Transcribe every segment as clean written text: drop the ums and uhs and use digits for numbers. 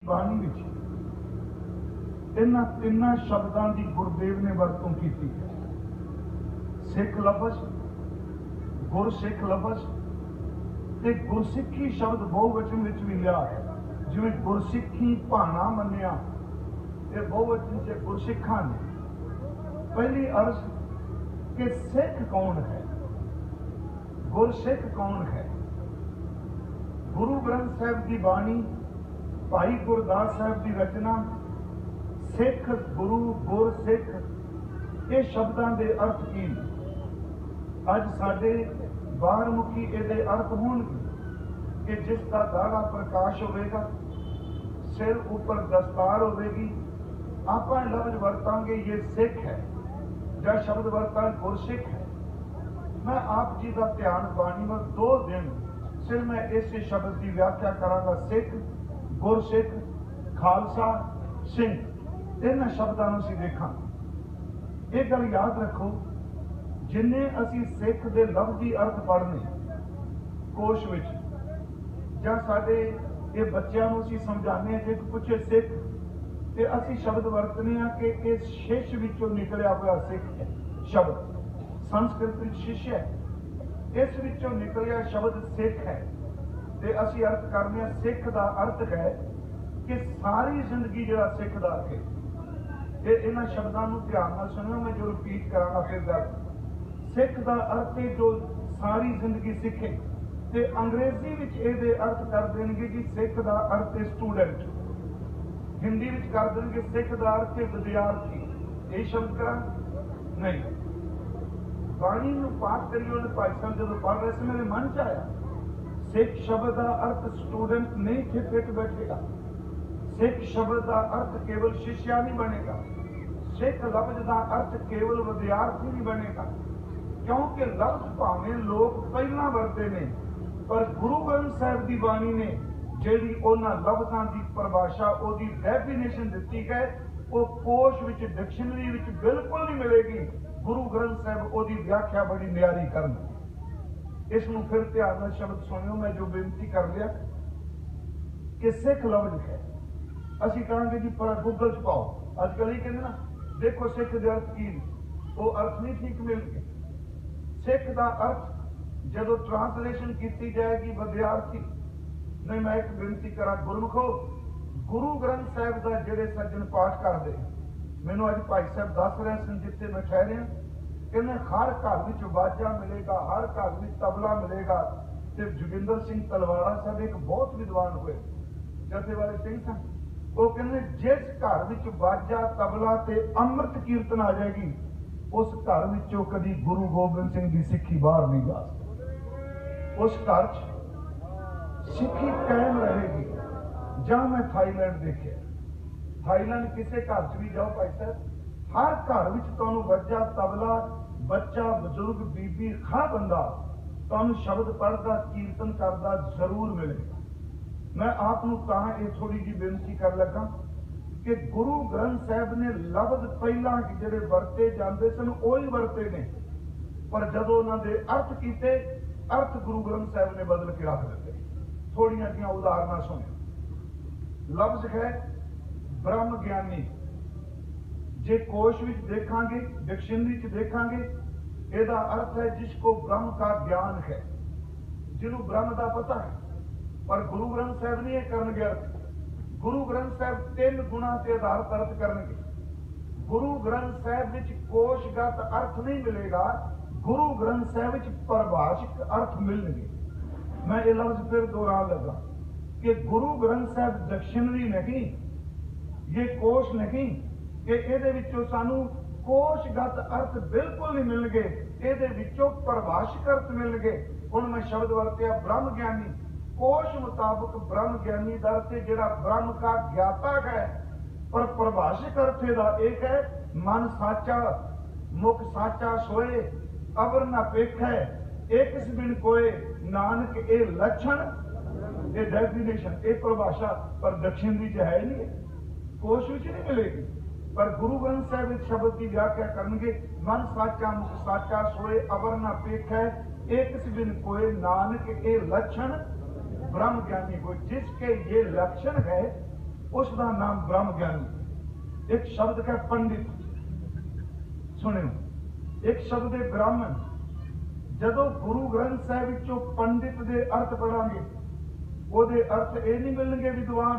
बाणी विच इन्हां तिन्नां शब्दां दी गुरदेव ने वरतों की है। सिख लफज, गुरसिख लफज ते गुरसिखी शब्द बहुवचन विच भी लिया है। जिवें गुरसिखी भाना मन्निया ते बहुवचन च गुरसिखां ने। पहली अर्ज कि सिख कौन है, गुरसिख कौन है। गुरु ग्रंथ साहिब की बाणी, भाई गुरदास साहब की रचना, सिख गुरु गुर सिख, ये शब्दों के अर्थ की अज साडे बाहर मुखी ये अर्थ होणगे कि जिसका दाड़ा प्रकाश होगा, सिर ऊपर दस्तार होगी, आप लफ्ज वरतांगे ये सिख है, या शब्द वरता गुरसिख है। मैं आप जी का ध्यान बाणी में 2 दिन सिर्फ मैं इस शब्द की व्याख्या करांगा। सिख, गुरसिख, खालसा, सिंह, इन शब्दों को देखा। एक गल याद रखो, जिन्ने असी सिख के लफ्जी अर्थ पढ़ने कोश विच जां साडे ये बच्चों को असी समझाने जे पूछे सिख ते असी शब्द वरतने आ कि इस शिश विचों निकलिया हुआ सिख है शब्द। संस्कृत विच शिष्य है, इस विचों निकलिया शब्द सिख है। ते असी अर्थ करने सिख का अर्थ है कि सारी जिंदगी जो सिख का है। ये इन्हां शब्दों को ध्यान नाल सुनियो, मैं जो रिपीट करांगा फिर गल। सिख का अर्थ है जो सारी जिंदगी सिखे। ते अंग्रेजी विच इहदे अर्थ कर देंगे जी सिख का अर्थ है स्टूडेंट, हिंदी विच कर देंगे सिख का अर्थ है विद्यार्थी। यही शब्द करा नहीं। बाणी नूं पाठ करिए, उन्हें भाई साहब जो पढ़ रहे थे मेरे मन च आया, सिख शब्द का अर्थ स्टूडेंट नहीं थे फिट बैठेगा। सिख शब्द का अर्थ केवल शिष्या नहीं बनेगा। सिख लफ्ज का अर्थ केवल विद्यार्थी नहीं बनेगा, क्योंकि लफ्ज भावें लोग पहला वरते ने, पर गुरु ग्रंथ साहिब की बाणी ने जिहड़ी उन्हां लफ्जां की परिभाषा उहदी डेफिनेशन दी है, वो कोश विच डिक्शनरी विच बिल्कुल नहीं मिलेगी। गुरु ग्रंथ साहिब उहदी व्याख्या बड़ी न्यारी करन। इसनूं फिर ध्यान नाल शब्द सुनियो, मैं जो बेनती कर लिया कि सिख लफ्ज है। असी कहांगे जी पर गूगल च पाओ, अजकल ही कहते ना देखो सिख के अर्थ की, वो अर्थ नहीं ठीक मिल गए। सिख का अर्थ जो ट्रांसलेशन की जाएगी विद्यार्थी नहीं। मैं एक बेनती करा गुरमुखो, गुरु ग्रंथ साहिब का जेडे सज्जन पाठ करते, मैनू अज भाई साहब दस रहे सन जिथे मैं ठहरे, कहने हर घर में बाजा मिलेगा, हर घर में तबला मिलेगा। तो जोगिंदर सिंह तलवाड़ा साहब एक बहुत विद्वान हुए जथे वाले सिंह सन, वो कहने जिस घर में बाजा तबला ते अमृत कीर्तन आ जाएगी, उस घर में कभी गुरु गोबिंद सिंह की सिक्खी बाहर नहीं जा सकती। उस घर सिक्खी कायम रहेगी। जहां मैं थाईलैंड देखे, थाईलैंड किसी घर च भी जाओ भाई साहब, हर घर में तुहानू बाजा तबला, बच्चा बजुर्ग बीबी हर बंदा तुहानू शब्द पढ़ता कीर्तन करता जरूर मिलेगा। मैं आपनू कहा ये थोड़ी जी बेनती कर लगा कि गुरु ग्रंथ साहिब ने लफ्ज पहला जिहड़े वरते जाते सन उही वरते ने, पर जदों उन्होंने अर्थ किए, अर्थ गुरु ग्रंथ साहिब ने बदल के रख दिते। थोड़ियां जिहियां उदाहरण सुनियो। लफ्ज है ब्रह्म ज्ञानी, जे कोश विच देखांगे, डिक्शनरी च देखांगे, ਇਹਦਾ अर्थ है जिसको ब्रह्म का ज्ञान है, जिन्होंने ब्रह्म का पता है। पर गुरु ग्रंथ साहिब नहीं करनगे अर्थ। गुरु ग्रंथ साहिब 3 गुणा के आधारित अर्थ करनगे। गुरु ग्रंथ साहिब विच कोशगत अर्थ नहीं मिलेगा, गुरु ग्रंथ साहिब विच परिभाषिक अर्थ मिलणगे। मैं ये लफ्ज फिर दोहरान लगा कि गुरु ग्रंथ साहिब डिक्शनरी नहीं, ये कोश नहीं कि ਇਹਦੇ ਵਿੱਚੋਂ सानू कोशगत अर्थ बिल्कुल नहीं मिल गए, ਇਹਦੇ ਵਿੱਚੋਂ परिभाषिक अर्थ मिल गए। हुण मैं शब्द वरतिया ब्रह्म ज्ञानी, कोश मुताबिक ब्रह्म ज्ञानी का अर्थ जिहड़ा ब्रह्म का ज्ञाता है, पर परिभाषिक अर्थ ਇਹਦਾ एक है मन साचा, मुख साचा सोए, अवर ना पेखै, एक किस बिन कोय, नानक ए लक्षण, ये डेफिनेशन, ये परिभाषा पर डिक्शनरी च है नहीं, कोश विच नहीं मिलेगी। पर गुरु ग्रंथ साहिब इस शब्द की व्याख्या करेंगे, मन साचा मुख साचा सोए, अवर ना पेखै, एक किस बिन कोय, नानक ए लक्षण ब्रह्म ज्ञानी को। जिसके ये लक्षण है उसका नाम ब्रह्म ज्ञानी। एक शब्द है पंडित, सुनियो, एक शब्द है ब्राह्मण। जदों गुरु ग्रंथ साहिब विचों पंडित दे अर्थ पढ़ांगे, ओदे अर्थ ये नहीं मिलणगे विद्वान,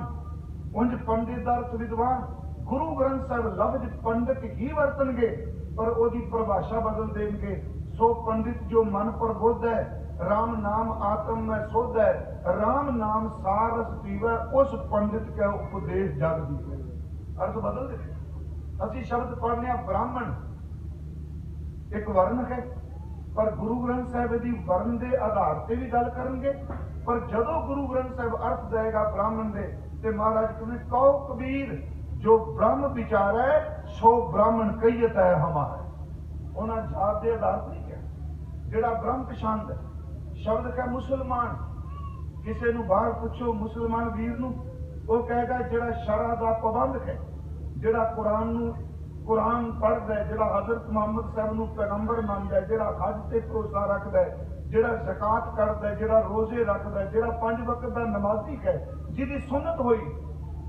उंज पंडित दा अर्थ विद्वान। गुरु ग्रंथ साहिब लफ्ज पंडित ही वरतणगे पर ओदी परिभाषा बदल देंगे। सो पंडित जो मन प्रबुद्ध है, राम नाम आत्म में शुद्ध है, राम नाम सार रस पीवै, उस पंडित का उपदेश जग दी। अर्थ बदल दे। असी शब्द पढ़ने ब्राह्मण एक वर्ण है, पर गुरु ग्रंथ साहिब की वर्ण के आधार से भी गल करेंगे। पर जदों गुरु ग्रंथ साहिब अर्थ देगा ब्राह्मण दे, ते महाराज कहते कहो कबीर जो ब्रह्म विचार है सो ब्राह्मण कहियत है हमारा। उन्हें जात के आधार नहीं किया, जेड़ा ब्रह्म पछाणदा है। शब्द का मुसलमान, किसी नूं बाहर पुछो मुसलमान वीर नूं, वो कहेगा जेड़ा शरा दा पाबंद है, जेड़ा कुरान पढ़दा है, जेड़ा हजरत मुहम्मद साहब नूं पैगंबर मानदा है, जेड़ा हज ते भरोसा रखदा है, जेड़ा ज़कात करदा है, जेड़ा रोजे रखदा है, जेड़ा 5 वक्त दा नमाजी है, जिहदी सुन्नत होई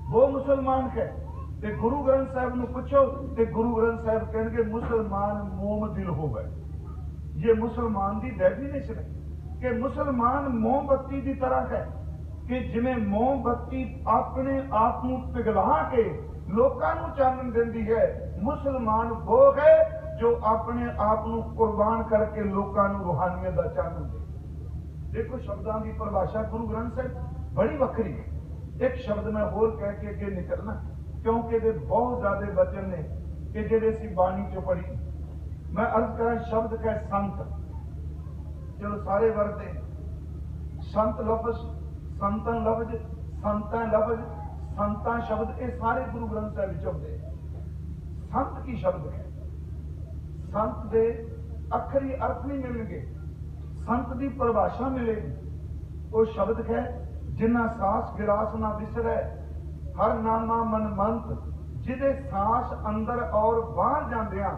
वो मुसलमान है। ते गुरु ग्रंथ साहिब नूं पुछो ते गुरु ग्रंथ साहिब कहेंगे मुसलमान मोम दिल होवे। ये मुसलमान की डेफिनेशन है कि मुसलमान मोमबत्ती की तरह है कि जिवें मोमबत्ती अपने आप को पिघला के लोकां नूं चानन देंदी है, मुसलमान वो है जो अपने आप को कुर्बान करके लोकां नूं रूहानियत दा चानन दे। देखो शब्दां की परिभाषा गुरु ग्रंथ साहिब बड़ी वक्री है। एक शब्द मैं होर कह के अगे निकलना, क्योंकि ये बहुत ज्यादा वचन ने कि जिहड़े असीं बाणी चों पढ़ी। मैं अर्ज करा शब्द का संत, चलो सारे वरते संत लफ्ज, संतन लफ्ज, संतां लफ्ज, संतां शब्द, ये सारे गुरु ग्रंथ साहिब विच आउंदे। संत की शब्द है, संत दे अखरी अर्थ नहीं मिलणगे, संत की परिभाषा मिलेगी। वो शब्द है जिन्ना सांस गिरास ना विसरै, हर नामा मन मंत, जिदे सांस अंदर और बाहर जांदियां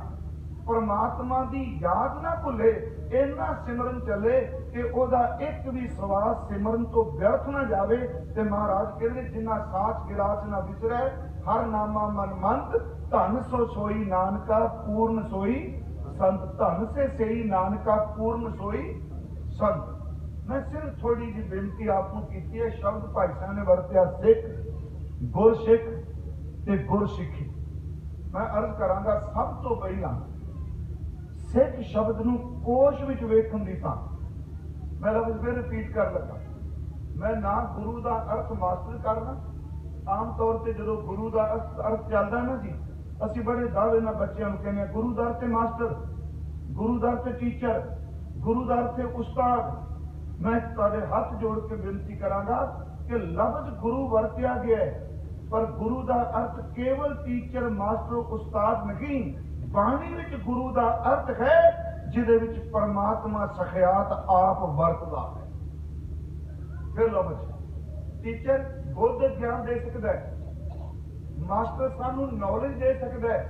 परमात्मा की याद ना भुले, इन्ना सिमरन चले कि ओदा एक भी सवास सिमरन तो व्यर्थ ना जावे। ते महाराज कहते जिन्ना सांस गिरास ना विसरै, हर नामा मन मंत, धन सो सोई नानका पूर्ण सोई संत, धन से सही नानका पूर्ण सोई संत। मैं सिर्फ थोड़ी जी बेनती आपको की है। शब्द भाई साहब ने वरत्या सिख, गुर सिख ते गुर सिखी। मैं अर्ज करांगा सब तो पहला सिख शब्द नूं कोश विच वेखण दी तां मैं लफ्ज फिर रिपीट कर लगा। मैं ना गुरु का अर्थ मास्टर करना, आम तौर पर जो गुरु का अर्थ चलता ना जी, असी बड़े दावे ना बच्चों को कहने गुरु का अर्थ मास्टर, गुरु का अर्थ टीचर, गुरु का अर्थ उस्ताद। मैं तुहाडे हाथ जोड़ के बेनती करांगा कि लफ्ज गुरु वरत्या गया है, पर गुरु का अर्थ केवल टीचर मास्टर उस्ताद नहीं, बाणी विच गुरु का अर्थ है जिहदे विच परमात्मा सखियात आप वरतदा है। फिर लफ्ज टीचर बुद्ध ज्ञान दे सकता है, मास्टर सानू नॉलेज दे सकता है,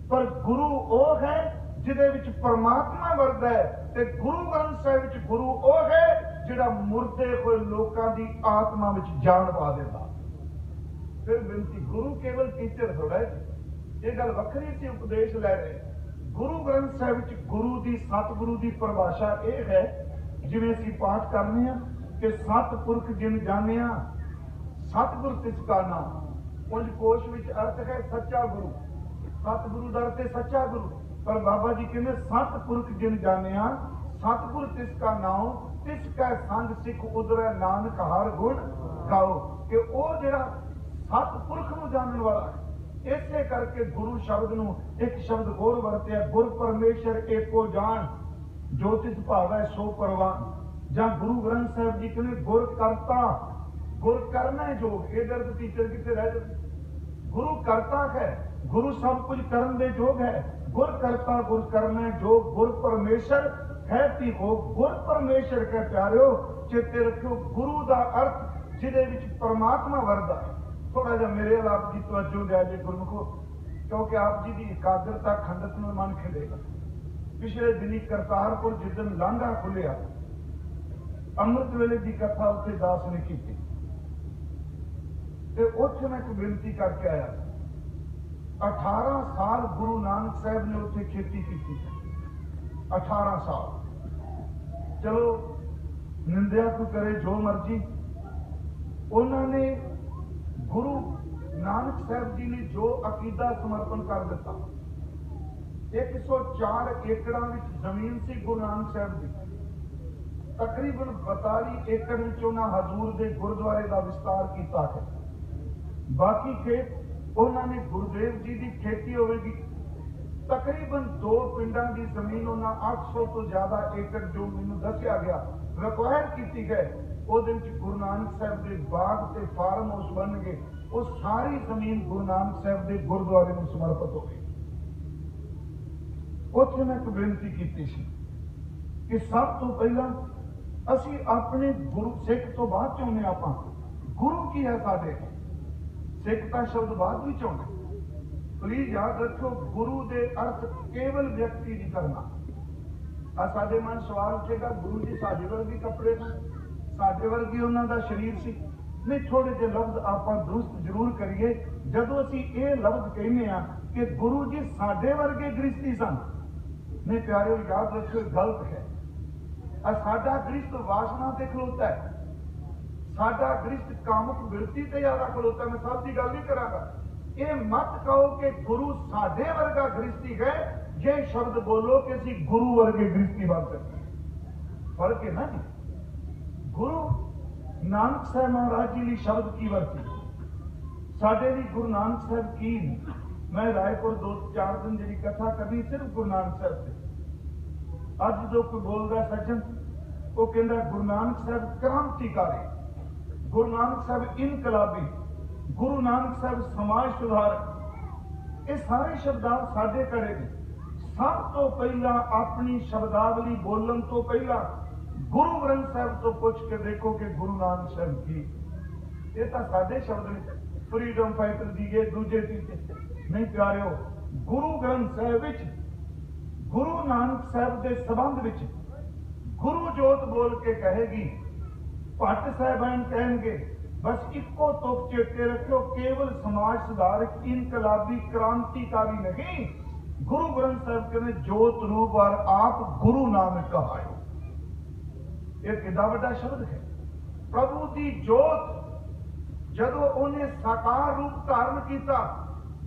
पर गुरु वो है जिहदे विच परमात्मा वरदा है। ते गुरु ग्रंथ साहिब विच गुरु वो है जिहड़ा मुर्दे होए लोकां दी आत्मा विच जान पा देता। फिर बेनती गुरु केवल टीचर थोड़ा है, ये गल वखरी सी उपदेश लै रहे। गुरु ग्रंथ साहिब विच गुरु दी सतगुरु दी परिभाषा यह है जिवें असीं पाठ करने हैं कि सतपुरख जिन जानिया सतगुर तिसका नाम। उंज कोश विच अर्थ है सच्चा गुरु, सतगुरु दा अर्थ है सच्चा गुरु, पर बाबा जी कहते सतपुरख जिन जानिया सतगुर तिसका नाम, तिसका संग सिख उदरै नानक हर गुण गाओ। कि वो जिहड़ा सतपुरख नूं जानन वाला है, इसे करके गुरु शब्द नूं एक शब्द होर वरत्या गुर परमेश्वर एको जान, जो तिस भावै सो परवान। जां गुरु ग्रंथ साहिब जी कहते गुर करता, गुर करना है योग। ये दर्द टीचर कितने रह जाते, गुरु करता है, गुरु सब कुछ करने दे योग है। गुर करता गुर करना योग, गुर परमेश्वर कहती हो, गुर परमेश्वर के प्यारिओ चेते रखियो गुरु का अर्थ जिहदे विच परमात्मा वरदा। थोड़ा जा मेरे वाल आप जी तवज्जो दिया जे गुरमुखो, क्योंकि आप जी की एकाग्रता खंडत में मन खिलेगा। पिछले दिनी करतारपुर जिदन लांघा खुलिया, अमृत वेले की कथा उत्थे दास ने की। ਤੇ ਉੱਥੇ मैं एक बेनती करके आया। 18 साल गुरु नानक साहब ने उत्थे खेती की। 18 साल। चलो निंदिया कोई करे जो मर्जी, उन्होंने गुरु नानक साहब जी ने जो अकीदा समर्पण कर दिता। 104 एकड़ जमीन सी गुरु नानक साहब की। तकरीबन 42 एकड़ हजूर के गुरुद्वारे का विस्तार किया है। बाकी खेत उन्होंने गुरुदेव जी की खेती होगी। तकरीबन 2 पिंडा की जमीन उन्होंने 800 तो ज्यादा एकड़ जो मैंने दसिया गया रिक्वायर की गए, गुरु नानक साहब के बाग से फार्म हाउस बन गए। वो सारी जमीन गुरु नानक साहब के गुरुद्वारे में समर्पित हो गई। उत्थे मैं एक बेनती की कि सब तो पहला असी अपने गुरु सिख तो बाद चाहते आप गुरु की है साडे, सिख का शब्द बाद भी चाहते। प्लीज याद रखो, गुरु के अर्थ केवल व्यक्ति नहीं करना। साडे मन सवाल उठेगा, गुरु जी साडे वर्गी कपड़े थे, साडे वर्गी उन्हों का शरीर सी। नहीं, थोड़े जे लफ्ज आप दुरुस्त जरूर करिए। जदों असी ये लफ्ज कहने कि गुरु जी साडे वर्गे गृहस्थी सन, नहीं प्यारे याद रखो गलत है। साडा गृहस्थ वासना से खलोता है, साडा गृहस्थ कामुक वृत्ति से ज्यादा खलोता है। मैं सब की गल नहीं करांगा। ये मत कहो कि गुरु साडे वर्गा गृहस्थी है, ये शब्द बोलो कि असी गुरु वर्गे गृहस्थी बन सकते। फर्क है ना जी। गुरु नानक साहब महाराज जी ने शब्द की वरती, साडे भी गुरु नानक साहब की नहीं। मैं रायपुर 2-4 दिन जी कथा कभी सिर्फ गुरु नानक साहब से। अज जो कोई बोलता सज्जन, वो कहता गुरु नानक साहब क्रांतिकारी, गुरु नानक साहब इनकलाबी, गुरु नानक साहब समाज सुधारक। ये सारे शब्दावली साडे घरे ने। सब तो पहला अपनी शब्दावली बोलन तो पहला गुरु ग्रंथ साहब तो पूछ के देखो कि गुरु नानक साहब की। ये तो साडे शब्द ने, फ्रीडम फाइटर दिए दूजे तीजे नहीं प्यारे हो। गुरु ग्रंथ साहब विच गुरु नानक साहब के संबंध विच गुरु जोत बोल के कहेगी। भट्ट साहबान कहेंगे बस इको तुक चेते रखो, केवल समाज सुधारक इनकलाबी क्रांतिकारी नहीं। गुरु ग्रंथ साहब कहते जोत रूप और आप गुरु नानक कहायो। यह कितना बड़ा शब्द है। प्रभु की जोत जदों उन्हें साकार रूप धारण किया,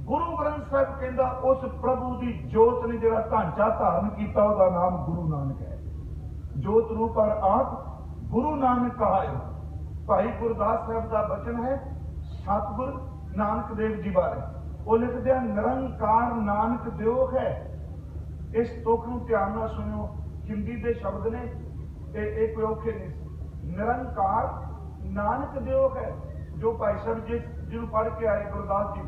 गुरु ग्रंथ साहब कहता उस प्रभु की जोत ने जो ढांचा धारण किया उसका नाम गुरु नानक है। जोत रूप और आप गुरु नानक कहायो। भाई गुरदास साहब का वचन है सतगुर नानक देव जी बारे। वो लिखते हैं निरंकार नानक दियो है। इस तुक नूं ध्यान नाल सुनियो, हिंदी के शब्द ने ये कोई औखे नहीं। निरंकार नानक दियो है, जो भाई साहब जिन्होंने पढ़ के आए गुरदास जी,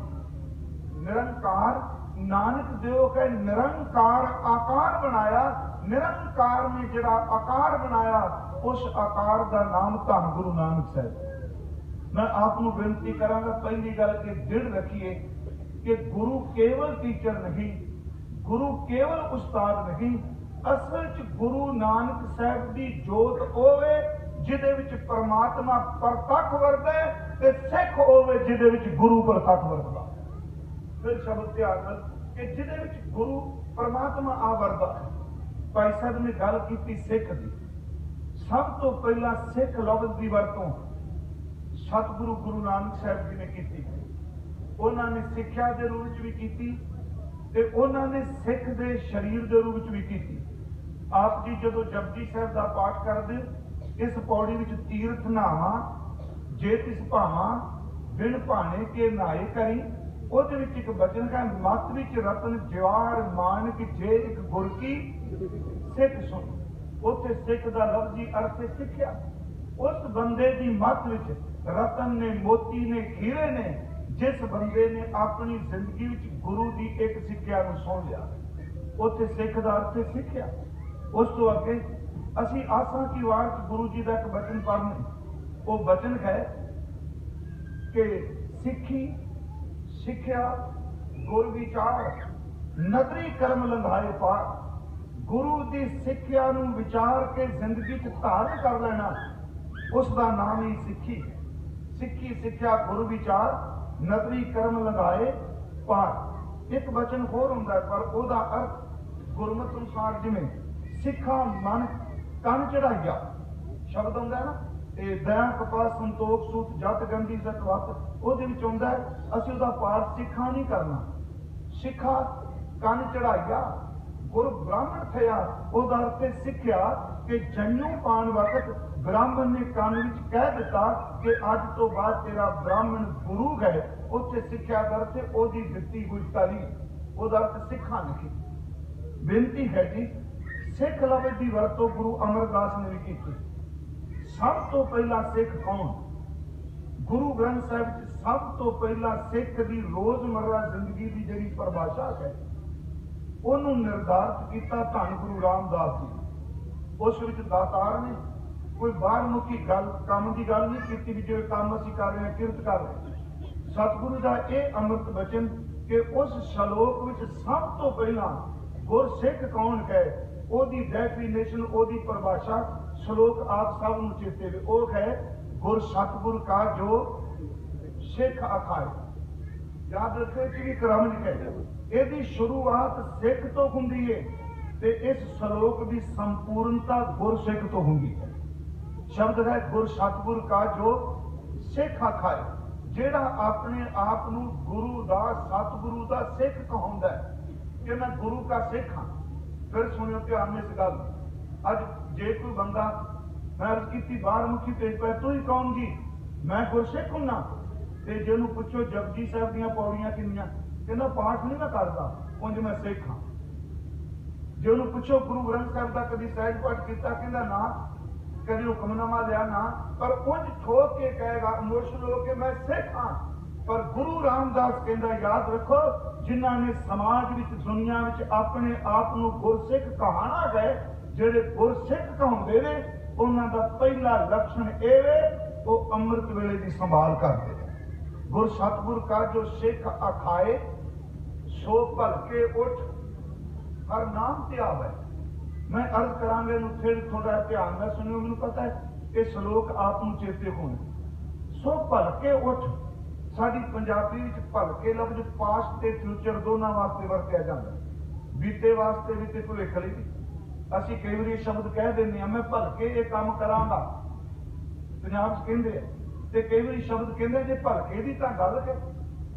निरंकार नानक दियो है। निरंकार आकार बनाया, निरंकार ने जिहड़ा आकार बनाया उस आकार का नाम धन गुरु नानक साहब। मैं आपको बेनती करांगा, पहली गल के दृढ़ रखिए कि गुरु केवल टीचर नहीं, गुरु केवल उस्ताद नहीं। असल च गुरु नानक साहब की जोत होवे जिहदे विच परमात्मा प्रतख वरदा है, ते सिख होवे जिहदे विच गुरु प्रतख वरदा। फिर शब्द ध्यान नाल कि जिहदे विच गुरु परमात्मा आ वरदा है। भाई साहब ने गल की सिख की। सब तो पहला सिख लफ्ज की वरतों सतगुरु गुरु नानक साहब जी ने की। उन्होंने सिक्ख्या के रूप भी की, उन्होंने सिख के शरीर के रूप भी की। आप जी जो जपजी साहब का पाठ करते, इस पौड़ी में तीर्थ नावा जे तिस भावा बिन भाने के नहाए करी। उहदे विच एक वचन है मत विच रतन जवार मानक जे एक गुर की सिख सुन। उत्थे सिख का लफ्जी अर्थ सिक्ख्या। उस बंदे की मत विच रतन ने मोती ने हीरे ने, जिस बंदे ने अपनी जिंदगी विच गुरु की एक सिक्ख्या को सुन लिया, उत्थे सिख का अर्थ सिक्ख्या। उस तो अगे असी आसा की वार गुरु जी का एक वचन पढ़ने, वो वचन है कि सिक्खी सिक्ख्या गुर विचार नगरी कर्म लंघाए पार। गुरु की सिक्ख्या नूं विचार के जिंदगी च धारण कर लेना, उसका नाम ही सिक्खी है। सिक्खी सिक्ख्या गुरु विचार, नदरी कर्म लगाए पार। एक वचन होर हुंदा है पर ओदा अर्थ गुरमत अनुसार जिवें सिखा मन कन चढ़ाइया शब्द हुंदा है ना, ते दया कपास संतोख सूत जत गंदी सत वत, ओहदे विच हुंदा है असीं ओहदा पाठ सिखा नहीं करना, सिखा कन चढ़ाइया गुरु ब्राह्मण थया। ओहदा अर्थ है सिक्ख्या कि जन्नू पाण वक्त ब्राह्मण ने कान विच कह दिता कि अज तो बाद तेरा ब्राह्मण गुरु है। उत्थे सिक्ख्या का अर्थ ओहदी दित्ती हुई तालीम, ओहदा अर्थ सिखा नहीं। बेनती है जी, सिख लफ्ज़ की वरतों गुरु अमरदास ने भी की। सब तो पहला सिख कौन? गुरु ग्रंथ साहिब सब तो पहला सिख की रोजमर्रा जिंदगी की जिहड़ी परिभाषा है उन्होंने निर्धारित किया धन गुरु रामदास जी। उस विच दातार ने कोई बाहर मुखी गल काम की गल नहीं की, जो काम असीं कर रहे हैं किरत कर रहे हैं। सतगुरु का यह अमृत वचन कि उस श्लोक विच सब तो पहला गुर सिख कौन है, ओदी डेफिनेशन ओदी परिभाषा श्लोक आप सब नूं चेते वे, वो है गुर सतगुर का जो सिख अखाए। याद रखो इस भी क्रम लिखा है, यदि शुरुआत सिख तो हुंदी है ते इस श्लोक की संपूर्णता गुर सिख तो हुंदी है। शब्द है गुर सतगुर का जो सिख अखाए, जेड़ा अपने आप नूं गुरु दा सतगुरु दा सिख कहाउंदा है कि मैं गुरु का सिख हाँ। फिर सुनियो ध्यान में इस गल, अज जे कोई बंदा मैं अर्ज की बाहर मुखी पेज पे तू ही कौन जी, मैं गुरसिख हूं ना, ते जे नूं पुछो जपजी साहब दीयां पौड़ियां किन्नियां, कहना पाठ नहीं मैं करता, उंज मैं सिख हाँ। जे उन्होंने पूछो गुरु ग्रंथ साहब का कभी सहज पाठ किया, कहना ना, कभी हुक्मनामा लिया ना, पर उंज ठोक के कहेगा इमोशनल होकर मैं सिख हाँ। पर गुरु रामदास कहता याद रखो, जिन्होंने समाज विच दुनिया विच अपने आप को गुरसिख कहाना गए, जेडे गुरसिख कहाउंदे ने उन्हां दा पहला लक्षण यह है वो अमृत वेले की संभाल करते हैं। गुर सतगुर का जो सिख अखाए सो भलके उठ हर नाम त्याग है। मैं अर्ज करांगे फिर थोड़ा ध्यान में सुनियो, मैनूं पता है कि श्लोक आप चेते होने। सो भलके उठ साडी पंजाबी विच भलके लफ्ज पास्ट ते फ्यूचर दोनों वास्ते वरत्या जाता है, बीते वास्ते भी ते भविख लई भी। असीं कई बार शब्द कह देंगे मैं भलके ये काम करांगा, पंजाब च कहंदे आ, ते कई बार शब्द कहंदे जे भलके दी तां गल है।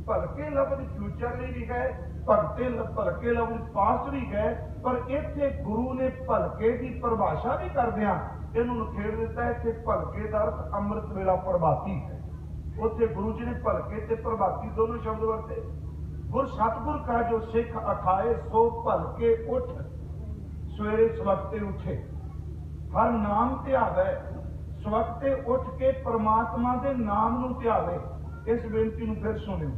भलके लफ्ज फ्यूचर लई भी है, भलके लफ्ज पास्ट भी है, पर इत्थे गुरु ने भलके की परिभाषा भी करदिआं इहनूं नखेड़ दिता है कि भलके दा अर्थ अमृत वेला प्रभाती है। उत्थे गुरु जी ने भलके ते प्रभाती दोनों शब्द वरते। गुर सतगुर का जो सिख अखाए सो भलके उठ, सवेरे सवखते उठे हर नाम ध्यावे, सवखते उठ के परमात्मा के नाम नूं ध्यावे। इस बेनती नूं फिर सुनियो,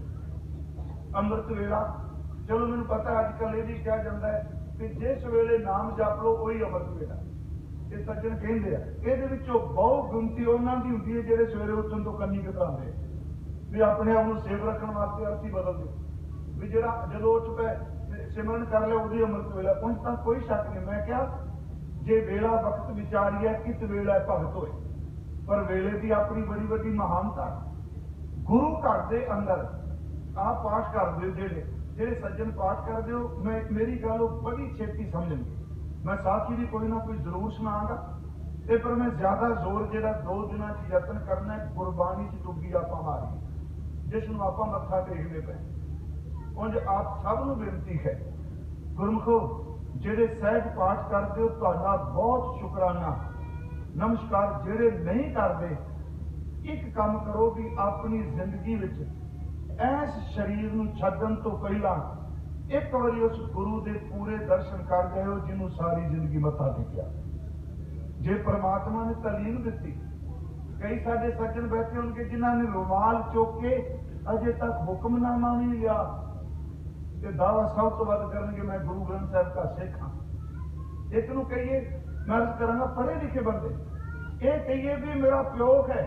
अमृत वेला चलो मैनूं पता अजकल ये भी कहा जाता है कि जिस वेले नाम जप लो वही अमृत वेला। ये सज्जन कहते हैं ये बहु गिनती उन्होंने की होंगी है जो सवेरे उठन तो कन्नी कतराते भी अपने आप को सेव रखने वास्ते अर्थ ही बदल दो भी जो उठ पे सिमरन कर लिया वही अमृत वेला। उन तक कोई शक नहीं। मैं क्या जे वेला वक्त विचारिए किस वेला भगत होए, पर वेले की अपनी बड़ी बड़ी महानता। गुरु घर के अंदर आप पाठ कर दो, जेडे सज्जन पाठ कर दो, मैं मेरी गल बड़ी छेती समझनी। मैं साथी भी कोई ना कोई जरूर सुनागा, पर मैं ज्यादा जोर जो 2 दिनों यत्न करना गुरबाणी च डुबी आप मारी, जिसनों आप मत्था टेकते पे। उंज आप सब नूं बेनती है गुरमुखो जेडे सहज पाठ करते हो तुहाडा बहुत शुकराना नमस्कार। जेडे नहीं करते एक काम करो भी अपनी जिंदगी विच इस शरीर नूं छड्डण तो पहला एक बारी उस गुरु के पूरे दर्शन कर गए हो जिन्हों सारी जिंदगी मत्था टेकिया। जे परमात्मा ने तालीम दी, कई साडे सज्जन बैठे होंगे जिन्होंने रुमाल चुक के अजे तक हुक्मनामा नहीं लिया ते दावा सब तो वध करनगे मैं गुरु ग्रंथ साहब का सिख हाँ। एक नूं कहिए मैं अर्ज करांगा पढ़े लिखे बंदे, ये कहिए भी मेरा प्यो है,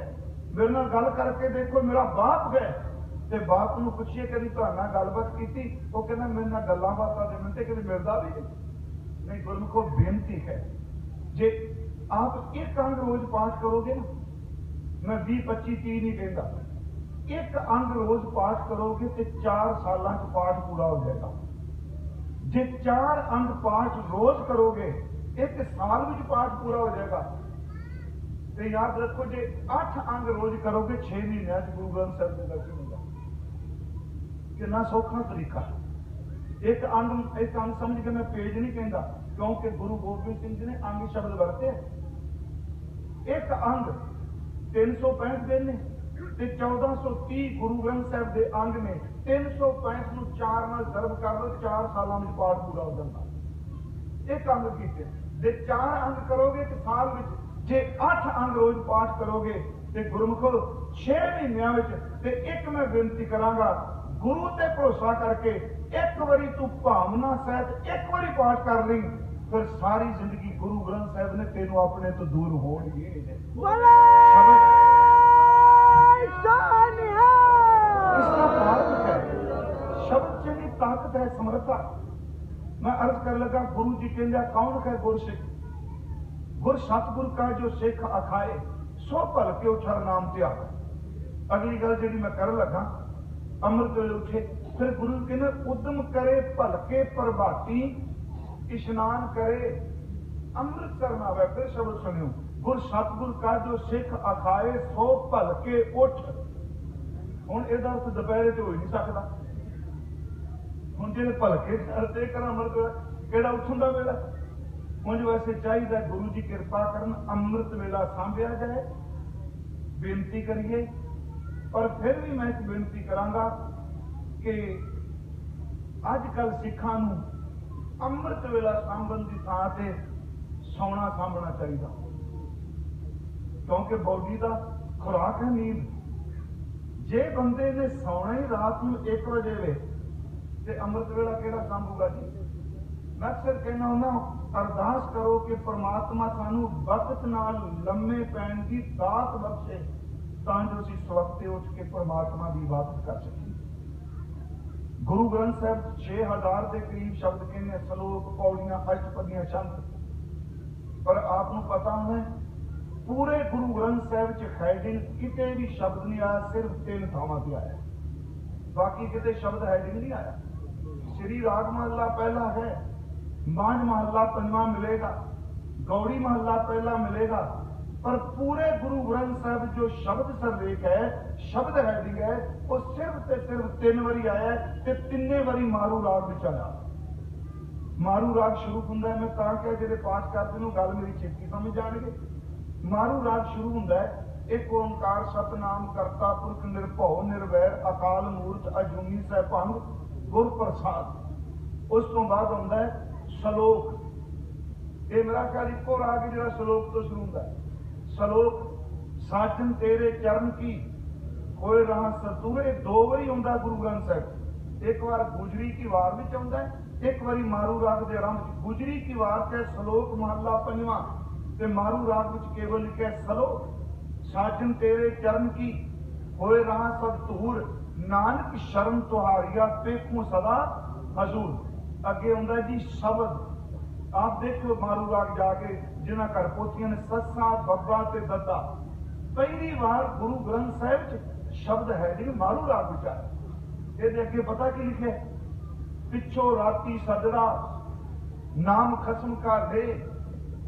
मेरे नाल गल करके देखो मेरा बाप है, ते बाप नूं पुछिए कभी तुहाडे नाल गलबात कीती, वो कहना मेरे नाल गल्लां बातां दे मिंटे कभी मिलदा भी नहीं। गुरमुखो बेनती है जे आप एक अंग रोज पाठ करोगे ना, मैं 20 25 30 नहीं कहता, एक अंग रोज पाठ करोगे तो 4 सालों च पाठ पूरा हो जाएगा। जे 4 अंग पाठ रोज करोगे 1 साल में पाठ पूरा हो जाएगा। तो याद रखो जे 8 अंग रोज करोगे 6 महीनों गुरु ग्रंथ साहब के दर्शन होगा। कितना सौखा तरीका। एक अंग समझ के मैं पेज नहीं कहता, क्योंकि गुरु गोबिंद सिंह जी ने अंग शब्द वरते। एक अंग 365 दिन ने 1430 गुरु ग्रंथ साहब के अंग ने 365 ਨੂੰ 4 ਨਾਲ ਜ਼ਰਬ ਕਰ ਲਓ, 4 ਸਾਲਾਂ ਵਿੱਚ ਪਾਠ ਪੂਰਾ ਹੋ ਜਾਂਦਾ। ਇੱਕ ਅੰਗ ਕੀਤੇ ਜੇ 4 ਅੰਗ ਕਰੋਗੇ ਇੱਕ ਸਾਲ ਵਿੱਚ, ਜੇ 8 ਅੰਗ ਰੋਜ਼ ਪਾਠ ਕਰੋਗੇ ਤੇ ਗੁਰਮੁਖੋ 6 ਮਹੀਨਿਆਂ ਵਿੱਚ। ਤੇ ਇੱਕ ਮੈਂ ਬੇਨਤੀ ਕਰਾਂਗਾ, ਗੁਰੂ ਤੇ ਭਰੋਸਾ ਕਰਕੇ ਇੱਕ ਵਾਰੀ ਤੂੰ ਭਾਵਨਾ ਸਹਿਤ ਇੱਕ ਵਾਰੀ ਪਾਠ ਕਰ ਲਈ, ਫਿਰ ਸਾਰੀ ਜ਼ਿੰਦਗੀ ਗੁਰੂ ਗ੍ਰੰਥ ਸਾਹਿਬ ਨੇ ਤੈਨੂੰ ਆਪਣੇ ਤੋਂ ਦੂਰ ਹੋਣ ਹੀ ਨਹੀਂ ਦੇ। इसका कारण है शब्द च भी ताकत है, समर्था। मैं अर्ज कर लगा, गुरु जी कहते कौन है गुर सिख? गुर सतगुर का जो सिख अखाए सो भल के उठर नाम त्याग। अगली गल जी मैं कर लगा, अमृत वेले उठे फिर गुरु कहने उद्यम करे भलके प्रभाती, इशनान करे अमृत करना वै। फिर शब्द सुनियो, गुर सतगुर का जो सिख अखाए सो भलके उठ। ਹੁਣ ਇਹਦਾ अर्थ ਦੁਪਹਿਰੇ ਤੇ ਹੋ ਹੀ ਨਹੀਂ ਸਕਦਾ। ਹੁਣ ਜਿਹੜੇ ਭਲਕੇ ਅਰਥੇ ਕਰਾਂ ਅਮਰਤ ਕਿਹੜਾ ਉੱਠਣ ਦਾ ਵੇਲਾ। ਹੁਣ ਵੈਸੇ ਚਾਹੀਦਾ ਗੁਰੂ ਜੀ ਕਿਰਪਾ ਕਰਨ ਅੰਮ੍ਰਿਤ ਵੇਲਾ ਸਾਂਭਿਆ ਜਾਏ, ਬੇਨਤੀ ਕਰੀਏ। ਪਰ ਫਿਰ ਵੀ ਮੈਂ ਇੱਕ ਬੇਨਤੀ ਕਰਾਂਗਾ ਕਿ ਅੱਜ ਕੱਲ ਸਿੱਖਾਂ ਨੂੰ ਅੰਮ੍ਰਿਤ ਵੇਲਾ ਸਾਂਭਣ ਦੀ ਥਾਂ ਤੇ ਸੌਣਾ ਸਾਂਭਣਾ ਚਾਹੀਦਾ, ਕਿਉਂਕਿ ਬੋਡੀ ਦਾ ਖੁਰਾਕ ਹੈ ਨੀਂਦ। जे बंदे ने सौना ही रात में 1 बजे वे ते अमृत वेला केड़ा संभूगा जी। मैं अक्सर कहना होना, अरदास करो कि परमात्मा सानू वक्त नाल लम्मे पैण दी दात बख्शे तां जो असीं सवखते उठ के परमात्मा दी इबादत कर सकीए। गुरु ग्रंथ साहब 6000 के करीब शब्द कहने, सलोक, पौड़ियां, अष्टपदियां, छंद। पर आपनू पता होना पूरे गुरु ग्रंथ साहब च हैडिंग किते भी शब्द नहीं आया, सिर्फ 3 थावां ते आया, बाकी किते शब्द हैडिंग नहीं आया। श्री राग महला पहला है, मांझ महला 5वां मिलेगा, गौड़ी महला पहला मिलेगा, पर पूरे गुरु ग्रंथ साहब जो शब्द सरलेख है, शब्द हैडिंग है, वो सिर्फ ते सिर्फ 3 बारी आया ते 3 बारी मारू राग विच आया। मारू राग शुरू हुंदा है, मैं तां कहा जिहड़े पाठ करदे ने गल मेरी छेती समझ जाणगे। मारू राग शुरू होंदा है, एक ओंकार सतनाम करता पुरख निर्भौ निर्वैर अकाल मूर्त अजूनी सहभंग गुर प्रसाद। उस तो बाद होंदा है सलोक। ये मेरा ख्याल इको राग जो सलोक तो शुरू होंदा है। सलोक साजन तेरे चरण की होए राह सतूरे 2 बारी होंदा गुरु ग्रंथ साहब। एक बार गुजरी की वार में आउंदा है, एक बारी मारू राग दे आरंभ। गुजरी की वार च सलोक महला 5वां ते मारू राग विच केवल लिखा सलो। साजन तेरे चरण की होए राह सब धूर, नानक शरण तुहारिया पेखू सदा हजूर। अगे आउंदा जी शब्द। आप देखो मारू राग जाके जिन्हां घर पोथियां ने सस्सा बब्बा ते दद्दा, पहली बार गुरु ग्रंथ साहिब च शब्द है जी मारू राग विच आया। इहदे अगे पता की लिखे, पिछो राती सदरा नाम खसम का ले,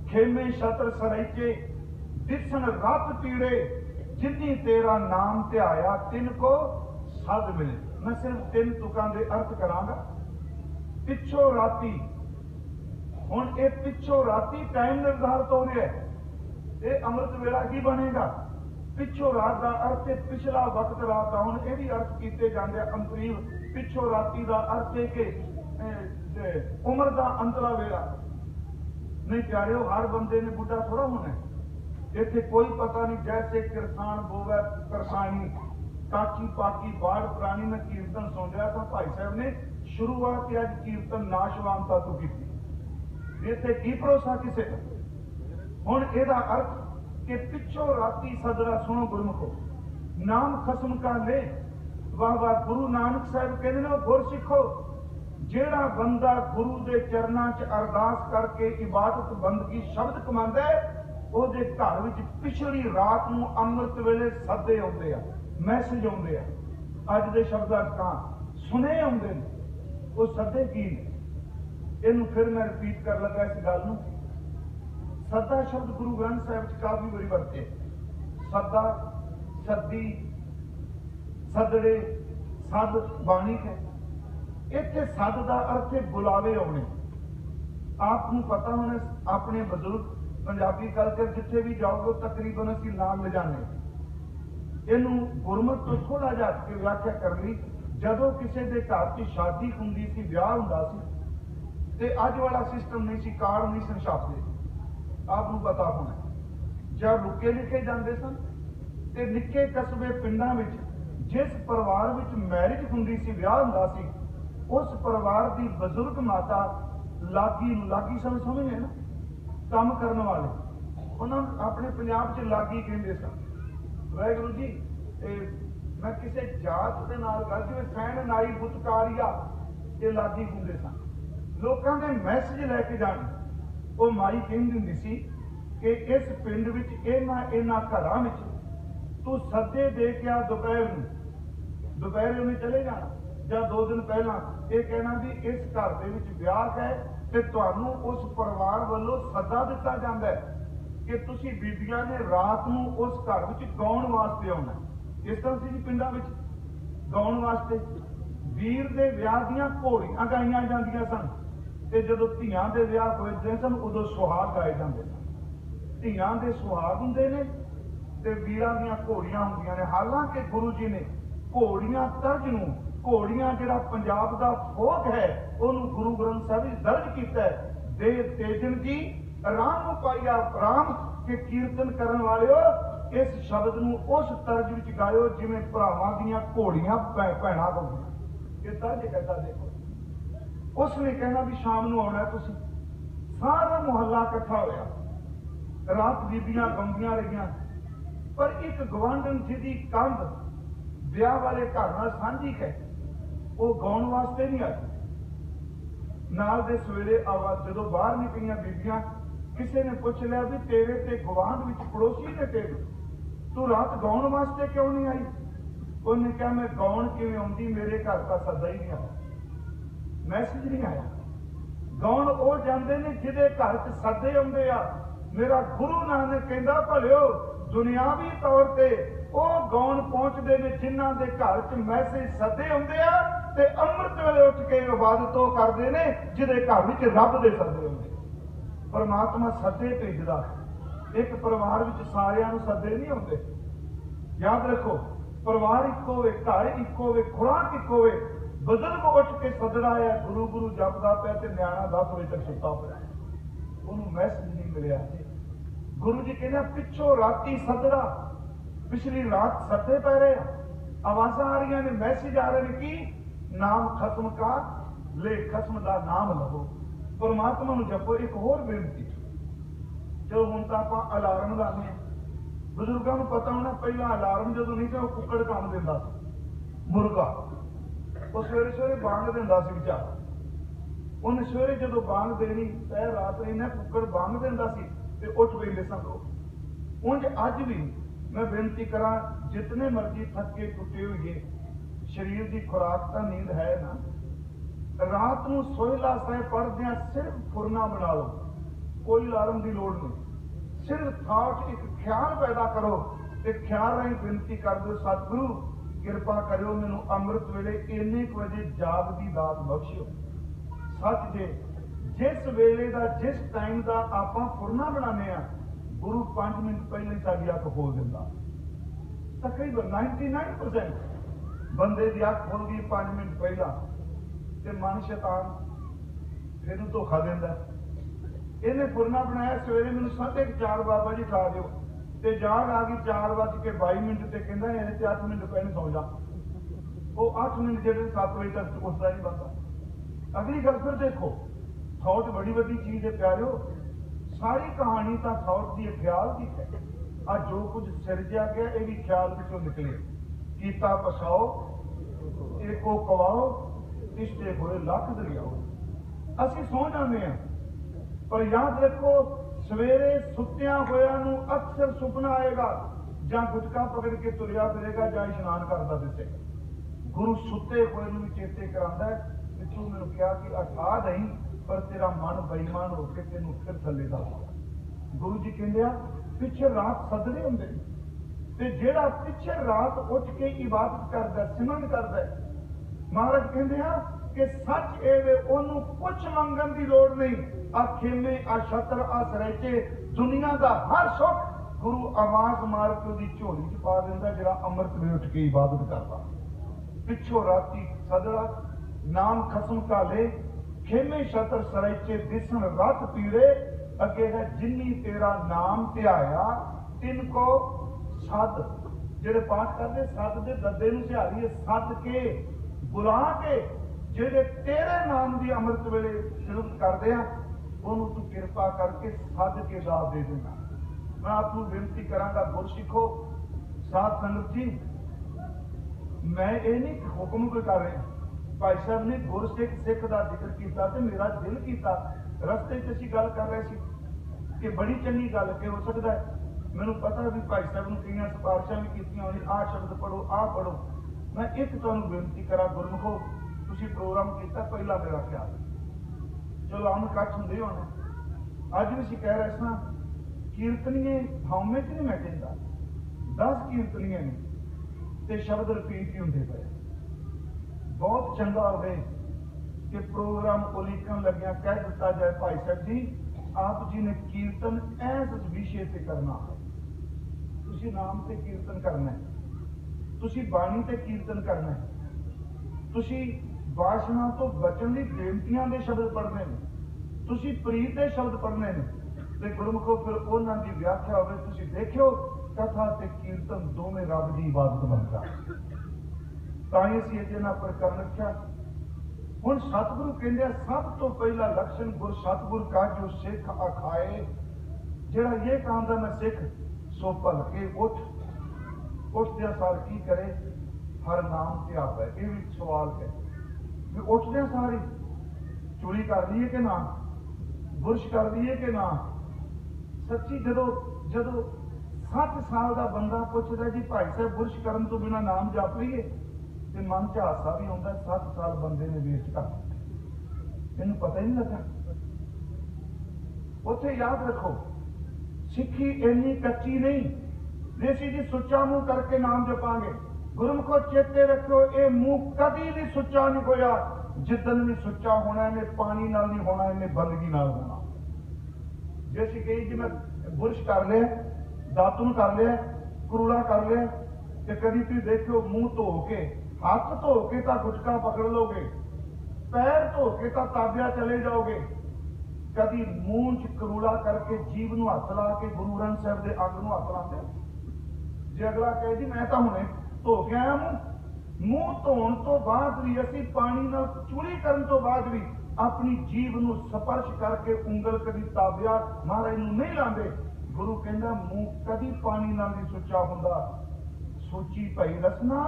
खेमे छत्र सरैचे दिसन रत पीड़े, जिन्नी तेरा नाम ध्याया तिनको सद मिले। मैं सिर्फ 3 तुकां दे अर्थ करांगा। पिछो राती, हुण ये पिछो राती टाइम निर्धारित हो रहा है, ये अमृत वेला की बनेगा। पिछो रात का अर्थ है पिछला वक्त रात का। हुण ये भी अर्थ किए जाते अंतरीव। पिछो राती का अर्थ है कि उम्र का अंतला वेला नहीं। प्यारे हर बंदे ने बुढ़ा थोड़ा होना है। इत्थे कोई पता नहीं, जैसे किरसान बोवे करसानी, काकी पाकी बाढ़ पुरानी। में कीर्तन सुन रहा था, भाई साहब ने शुरुआत अज कीर्तन नाशवानता तो की। इत्थे की भरोसा किसे का। हुण इहदा अर्थ कि पिछो राती सदरा, सुनो गुरमुखो, नाम खसम का ले। वाह वाह, गुरु नानक साहब कहते हैं गुर सिखो, जेड़ा बंदा गुरु के चरणों च अरदास करके इबादत बंदगी शब्द कमांदा है, ਉਹਦੇ घर विच पिछली रात नूं अमृत वेले सदे आउंदे आ। मैसेज आउंदे आ, अज दे शब्दां तां सुने आउंदे ने, वो सदे की ने। इनू फिर मैं रिपीट कर लगा इस गल नूं। सदा शब्द गुरु ग्रंथ साहिब च काफी बारी वरते, सदा, सदी, सदड़े, सद बाणी है। इत्थे सद का अर्थ है बुलावे आने। आपको पता होना, अपने बजुर्ग पंजाबी कल्चर जिथे भी जाओगे तकरीबन असीं नाम ले जाने। इनू गुरमत तो थोड़ा जा के व्याख्या कर ली। जदों किसी के घर च शादी हुंदी सी, विआह हुंदा सी, ते अज वाला सिस्टम नहीं सी, कार्ड नहीं सन छापदे। आपको पता होना, जब रुके लिखे जाते सन ते निक्के कस्बे पिंडां विच जिस परिवार विच मैरिज हुंदी सी, विआह हुंदा सी, उस परिवार की बजुर्ग माता लागी, लागी समझे ना, काम करने वाले, उन्होंने अपने पंजाब च लागी कहते सन। वाहिगुरू जी, मैं किसी जात के नाल गल, जिवें सैन नाई बुतकारिया, ये लागी हुंदे सन। लोगों के मैसेज लैके जाने, वो माई कहती हुंदी सी कि इस पिंड विच इन्हां घरां विच तू सदे दे के आ, दोपहर उन्हें चले जाना, या 2 दिन पहला ये कहना भी इस घर दे विच विआह है ते तुहानूं उस परिवार वालों सदा दिता जाता है कि तुसीं बीबियां ने रात नूं उस घर विच गाउण वास्ते आउणा। इस तरह सी पिंडां विच गाउण वास्ते वीर दे विआह दीआं घोड़ियां गाईआं जांदियां सन, ते जदों धीआं दे विआह होए सन उदों सुहाग गाए जांदे सन। धीआं दे सुहाग हुंदे ने ते वीरां दीआं घोड़ियां हुंदियां ने। हालांकि गुरु जी ने घोड़ियां तर्ज नूं, घोड़ियां जिहड़ा पंजाब दा फोक है, उहनूं गुरु ग्रंथ साहिब विच दर्ज कीता है। दे तेजन जी राम पाइया राम के कीर्तन करन वालिओ, इस शब्द नूं उस तर्ज विच गायो जिवें भरावां दीआं घोड़ियां भैणां गाउंदियां। ये तर्ज कहता देखो। उसने कहना भी शाम नूं आउणा तुसीं। सारा मुहल्ला इकट्ठा होया, रात बीबियां गाउंदियां रहियां, पर एक गवांढन जिहदी कंध विआह वाले घर नाल सांझी है, वो गाउण वास्ते नहीं आई। नाल दे सवेरे आवाज जदों बाहर निकलियां बीबियां, किसी ने पूछ लिया भी तेरे ते गवांढ विच पड़ोसी ने तेरे, तू रात गाउण वास्ते क्यों नहीं आई? उन्हें कहा मैं गाउण किवें आउंदी, मेरे घर का सदा ही नहीं आया, मैसेज नहीं आया। गाउण वो जांदे ने जिहदे घर च सदे आउंदे आ। मेरा गुरु नानक कहंदा भलिओ दुनियावी तौर ते ਉਹ ਗਾਉਣ ਪਹੁੰਚਦੇ ਨੇ ਜਿਨ੍ਹਾਂ ਦੇ ਘਰ 'ਚ ਮੈਸੇਜ ਸੱਦੇ ਹੁੰਦੇ ਆ, ਤੇ ਅੰਮ੍ਰਿਤ ਵੇਲੇ ਉੱਠ ਕੇ ਇਬਾਦਤ ਉਹ ਕਰਦੇ ਨੇ ਜਿਹਦੇ ਘਰ ਵਿੱਚ ਰੱਬ ਦੇ ਸੱਦੇ ਹੁੰਦੇ। ਪਰਮਾਤਮਾ ਸੱਦੇ ਭੇਜਦਾ, ਇੱਕ ਪਰਿਵਾਰ ਵਿੱਚ ਸਾਰਿਆਂ ਨੂੰ ਸੱਦੇ ਨਹੀਂ ਹੁੰਦੇ। ਯਾਦ ਰੱਖੋ, ਪਰਿਵਾਰ ਇੱਕੋ ਹੋਵੇ, ਘਰ ਇੱਕੋ ਹੋਵੇ, ਖੁਰਾਕ ਇੱਕੋ ਹੋਵੇ, ਬਜ਼ੁਰਗ ਉੱਠ ਕੇ ਸੱਦਣਾ ਹੈ, ਗੁਰੂ ਗੁਰੂ ਜਪਦਾ ਪਿਆ ਤੇ ਨਿਆਣਾ 10 ਵਜੇ ਤੱਕ ਸੁੱਤਾ ਪਿਆ, ਉਹਨੂੰ ਮੈਸੇਜ ਨਹੀਂ ਮਿਲਿਆ। ਗੁਰੂ ਜੀ ਕਹਿੰਦੇ ਪਿੱਛੋਂ ਰਾਤੀ ਸੱਦਣਾ, पिछली रात सदे पै रहे, आवाजा आ रही ने, मैसेज आ रहे हैं कि नाम खत्म का ले, खत्म का नाम लवो, परमात्मा नूं जपो। एक होर बेनती, जो हुण तां आपां अलार्म लाने, बजुर्गों को पता होना, पहला अलार्म जो नहीं था वो कुक्कड़ काम दिंदा सी, मुर्गा, वो सवेरे सवेरे बांग दिंदा सी बेचारा। उन्हें सवेरे जो बांग देनी तय रात इन्हें कुक्कड़ बांग दिंदा सी ते उठ पैंदे सन लोग। उंज अज भी मैं बेनती करा, जितने मर्जी थके टुटे हुए शरीर की खुराक तो नींद है ना, रात को सोहला साहिब पढ़दे सिर्फ फुरना बना लो, कोई अलार्म की लोड़ नहीं, सिर्फ थॉट एक ख्याल पैदा करो, ते ख्याल राही बेनती कर दो, सतगुरु कृपा करो मैनू अमृत वेले इन्ने बजे जाग की दात बख्शो। सच जे जिस वेले का जिस टाइम का आप फुरना बनाने, गुरु 5 मिनट पहले ही साड़ी अख खोल दिंदा। तकरीबन 99% बंदे की अख खुल गई 5 मिनट पहला, ते मन शैतान फिर धोखा दिंदा। इन्हें फुरना बनाया सवेरे मैनू 4:30 बाबा जी खा दो, ते जाग आ गई 4:22 ते कहंदा ये 8 मिनट पहले सौ जा। वो 8 मिनट जो 7 बजे तक उसका नहीं बनता। अगली गल फिर देखो, थॉट बड़ी बड़ी चीज है प्यारिओ, सारी कहानी तो थॉट की ख्याल की है। आज जो कुछ सिरजा गया ये भी ख्याल विचों निकले, कीता पछाओ एको कवाओ, रिश्ते होए लख दरियाओ। असीं सौ जाते हैं, पर याद रखो सवेरे सुत्तियां होया नूं अक्सर सुपना आएगा, ਜਾਂ ਗੁਟਕਾ ਪਕੜ ਕੇ ਤੁਰਿਆ ਫਿਰੇਗਾ ਜਾਂ ਇਸ਼ਨਾਨ ਕਰਦਾ ਦਿਸੇਗਾ। ਗੁਰੂ ਸੁੱਤੇ ਹੋਏ ਨੂੰ ਵੀ ਚੇਤੇ ਕਰਾਉਂਦਾ ਕਿ ਤੂੰ ਮੈਨੂੰ ਕਿਹਾ ਕਿ ਅਠਾ ਨਹੀਂ, ਪਰ ਤੇਰਾ ਮਨ ਬੇਈਮਾਨ ਹੋ ਕੇ ਤੈਨੂੰ ਫਿਰ ਥੱਲੇ ਦਾ ਗੁਰੂ ਜੀ ਕਹਿੰਦੇ ਆ ਪਿੱਛੇ ਰਾਤ ਸੱਦਣੇ ਹੁੰਦੇ ਨੇ, ਤੇ ਜਿਹੜਾ ਪਿੱਛੇ ਰਾਤ ਉੱਠ ਕੇ ਇਬਾਦਤ ਕਰਦਾ, ਸਿਮਰਨ ਕਰਦਾ, ਮਹਾਰਾਜ ਕਹਿੰਦੇ ਆ ਕਿ ਸੱਚ ਇਹ ਵੇ ਉਹਨੂੰ ਕੁਛ ਮੰਗਣ ਦੀ ਲੋੜ ਨਹੀਂ। ਆ ਖੇਮੇ, ਆ ਛਤਰ, ਆ ਸਰੈਚੇ, ਦੁਨੀਆ ਦਾ ਹਰ ਸੁੱਖ ਗੁਰੂ ਆਵਾਜ਼ ਮਾਰ ਕੇ ਉਹਦੀ ਝੋਲੀ ਚ ਪਾ ਦਿੰਦਾ, ਜਿਹੜਾ ਅੰਮ੍ਰਿਤ ਵੇਲੇ ਉੱਠ ਕੇ ਇਬਾਦਤ ਕਰਦਾ। ਪਿੱਛੋਂ ਰਾਤੀ ਸਦੜਾ ਨਾਮ ਖਸਮ ਕਾਲੇ, ਖੇਮੇ ਛਤਰ ਸਰੈਚੇ ਦਿਸਣ ਰਤ ਪੀੜੇ, ਅੱਗੇ ਹੈ ਜਿੰਨੀ ਤੇਰਾ ਨਾਮ ਧਿਆਇਆ ਤਿੰਨ ਕੋ ਸੱਦ। ਜਿਹੜੇ ਪਾਠ ਕਰਦੇ ਸੱਦ ਦੇ ਦੱਦੇ ਨੂੰ ਧਿਆਰੀਏ, ਸੱਦ ਕੇ ਬੁਲਾ ਕੇ ਜਿਹੜੇ ਤੇਰੇ ਨਾਮ ਦੀ ਅੰਮ੍ਰਿਤ ਵੇਲੇ ਸਿਰਫ ਕਰਦੇ ਆ, ਉਹਨੂੰ ਤੂੰ ਕਿਰਪਾ ਕਰਕੇ ਸੱਦ ਕੇ ਦਾਤ ਦੇ ਦੇਣਾ। ਮੈਂ ਆਪ ਨੂੰ ਬੇਨਤੀ ਕਰਾਂਗਾ, ਗੁਰਸਿੱਖੋ, ਸਾਧ ਸੰਗਤ ਜੀ, ਮੈਂ ਇਹ ਨਹੀਂ ਹੁਕਮ ਕੋਈ ਕਰ ਰਿਹਾ। ਭਾਈ ਸਾਹਿਬ ਨੇ ਗੁਰਸਿੱਖ ਸਿੱਖ ਦਾ ਜ਼ਿਕਰ ਕੀਤਾ ਤੇ ਮੇਰਾ ਦਿਲ ਕੀਤਾ। ਰਸਤੇ 'ਚ ਅਸੀਂ ਗੱਲ ਕਰ ਰਹੇ ਸੀ ਕਿ ਬੜੀ ਚੰਗੀ ਗੱਲ ਕਿ ਹੋ ਸਕਦਾ ਹੈ, ਮੈਨੂੰ ਪਤਾ ਵੀ ਭਾਈ ਸਾਹਿਬ ਨੂੰ ਕਈਆਂ ਸਿਫਾਰਿਸ਼ਾਂ ਵੀ ਕੀਤੀਆਂ ਹੋਣੀ, ਆਹ ਸ਼ਬਦ ਪੜੋ, ਆਹ ਪੜੋ। ਮੈਂ ਇੱਕ ਤੁਹਾਨੂੰ ਬੇਨਤੀ ਕਰਾਂ, ਗੁਰਮੁਖੋ, ਤੁਸੀਂ ਪ੍ਰੋਗਰਾਮ ਕੀਤਾ, ਪਹਿਲਾ ਮੇਰਾ ਖਿਆਲ, ਚਲੋ ਆਮ ਇਕੱਠ ਹੁੰਦੇ ਹੋਣੇ, ਅੱਜ ਵੀ ਅਸੀਂ ਕਹਿ ਰਹੇ ਸਾਂ ਕੀਰਤਨੀਏ ਹਉਮੈ ਚ ਨਹੀਂ ਮੈਂ ਕਹਿੰਦਾ, 10 ਕੀਰਤਨੀਏ ਨੇ ਤੇ ਸ਼ਬਦ ਰਿਪੀਟ ਹੀ ਹੁੰਦੇ ਪਏ। ਬਹੁਤ ਚੰਗਾ ਹੋਵੇ ਕਿ ਪ੍ਰੋਗਰਾਮ ਉਲੀਕਣ ਲੱਗਿਆ ਕਹਿ ਦਿੱਤਾ ਜਾਏ, ਭਾਈ ਸਾਹਿਬ ਜੀ ਆਪ ਜੀ ਨੇ ਕੀਰਤਨ ਐਸ ਵਿਸ਼ੇ ਤੇ ਕਰਨਾ ਹੈ, ਤੁਸੀਂ ਨਾਮ ਤੇ ਕੀਰਤਨ ਕਰਨਾ ਹੈ, ਤੁਸੀਂ ਬਾਣੀ ਤੇ ਕੀਰਤਨ ਕਰਨਾ ਹੈ, ਤੁਸੀਂ ਵਾਸ਼ਨਾ ਤੋਂ ਬਚਣ ਲਈ ਬੇਨਤੀਆਂ ਦੇ ਸ਼ਬਦ ਪੜ੍ਹਨੇ ਨੇ, ਤੁਸੀਂ ਪ੍ਰੀਤ ਦੇ ਸ਼ਬਦ ਪੜ੍ਹਨੇ ਨੇ। ਤੇ ਗੁਰਮੁਖੋ ਫਿਰ ਉਹਨਾਂ ਦੀ ਵਿਆਖਿਆ ਹੋਵੇ, ਤੁਸੀਂ ਦੇਖਿਓ ਕਥਾ ਤੇ ਕੀਰਤਨ ਦੋਵੇਂ ਰੱਬ ਦੀ ਇਬਾਦਤ ਬਣਦਾ। ਤਾਂ ਹੀ ਅਸੀਂ ਇਹਦੇ ਨਾਲ ਪ੍ਰਕਰਨ ਰੱਖਿਆ। ਹੁਣ ਸਤਿਗੁਰੂ ਕਹਿੰਦੇ ਆ ਸਭ ਤੋਂ ਪਹਿਲਾ ਲਕਸ਼ਣ ਗੁਰ ਸਤਿਗੁਰ ਕਾ ਜੋ ਸਿੱਖ ਅਖਾਏ, ਜਿਹੜਾ ਇਹ ਕਹਿੰਦਾ ਮੈਂ ਸਿੱਖ ਸੋ ਭਲਕੇ ਉੱਠ, ਉੱਠਦਿਆਂ ਸਾਰ ਕੀ ਕਰੇ, ਹਰ ਨਾਮ ਧਿਆਵੇ। ਇਹ ਵੀ ਸਵਾਲ ਹੈ ਵੀ ਉੱਠਦਿਆਂ ਸਾਰ ਚੋਰੀ ਕਰ ਲਈਏ ਕਿ ਨਾ, ਬੁਰਸ਼ ਕਰ ਲਈਏ ਕਿ ਨਾ। ਸੱਚੀ ਜਦੋਂ 60 ਸਾਲ ਦਾ ਬੰਦਾ ਪੁੱਛਦਾ ਜੀ ਭਾਈ ਸਾਹਿਬ ਬੁਰਸ਼ ਕਰਨ ਤੋਂ ਬਿਨਾਂ ਨਾਮ ਜਪ ਲਈਏ, ਤੇ ਮਨ ਚ ਹਾਸਾ ਵੀ ਆਉਂਦਾ, 60 ਸਾਲ ਬੰਦੇ ਨੇ ਵੇਸਟ ਕਰ ਦਿੱਤੇ, ਇਹਨੂੰ ਪਤਾ ਹੀ ਨਹੀਂ ਲੱਗਾ। ਉੱਥੇ ਯਾਦ ਰੱਖੋ, ਸਿੱਖੀ ਇੰਨੀ ਕੱਚੀ ਨਹੀਂ ਜੇ ਅਸੀਂ ਜੀ ਸੁੱਚਾ ਮੂੰਹ ਕਰਕੇ ਨਾਮ ਜਪਾਂਗੇ। ਗੁਰਮੁਖੋ ਚੇਤੇ ਰੱਖਿਓ, ਇਹ ਮੂੰਹ ਕਦੀ ਵੀ ਸੁੱਚਾ ਨਹੀਂ ਹੋਇਆ। ਜਿੱਦਣ ਵੀ ਸੁੱਚਾ ਹੋਣਾ, ਇਹਨੇ ਪਾਣੀ ਨਾਲ ਨਹੀਂ ਹੋਣਾ, ਇਹਨੇ ਬੰਦਗੀ ਨਾਲ ਹੋਣਾ। ਜੇ ਅਸੀਂ ਕਹੀ ਜੀ ਮੈਂ ਬੁਰਸ਼ ਕਰ ਲਿਆ, ਦਾਤੂਨ ਕਰ ਲਿਆ, ਕਰੂੜਾ ਕਰ ਲਿਆ, ਤੇ ਕਦੀ ਤੁਸੀਂ ਦੇਖਿਓ ਮੂੰਹ ਧੋ ਕੇ, ਹੱਥ ਧੋ ਕੇ ਤਾਂ ਗੁਟਕਾ ਪਕੜ ਲਓਗੇ, ਪੈਰ ਧੋ ਕੇ ਤਾਂ ਤਾਬਿਆ ਚਲੇ ਜਾਓਗੇ, ਕਦੀ ਮੂੰਹ 'ਚ ਕਰੂੜਾ ਕਰਕੇ ਜੀਭ ਨੂੰ ਹੱਥ ਲਾ ਕੇ ਗੁਰੂ ਗ੍ਰੰਥ ਸਾਹਿਬ ਦੇ ਅੰਗ ਨੂੰ ਹੱਥ ਲਾਉਂਦੇ। ਜੇ ਅਗਲਾ ਕਹੇ ਜੀ ਮੈਂ ਤਾਂ ਹੁਣੇ ਧੋ ਕੇ ਆਇਆ ਮੂੰਹ ਧੋਣ ਤੋਂ ਬਾਅਦ ਵੀ ਅਸੀਂ ਪਾਣੀ ਨਾਲ ਚੂਲੀ ਕਰਨ ਤੋਂ ਬਾਅਦ ਵੀ ਆਪਣੀ ਜੀਭ ਨੂੰ ਸਪਰਸ਼ ਕਰਕੇ ਉਂਗਲ ਕਦੀ ਤਾਬਿਆ ਮਹਾਰਾਜ ਨੂੰ ਨਹੀਂ ਲਾਉਂਦੇ। ਗੁਰੂ ਕਹਿੰਦਾ ਮੂੰਹ ਕਦੀ ਪਾਣੀ ਨਾਲ ਨਹੀਂ ਸੁੱਚਾ ਹੁੰਦਾ। ਸੋਚੀ ਭਈ ਰਸਨਾ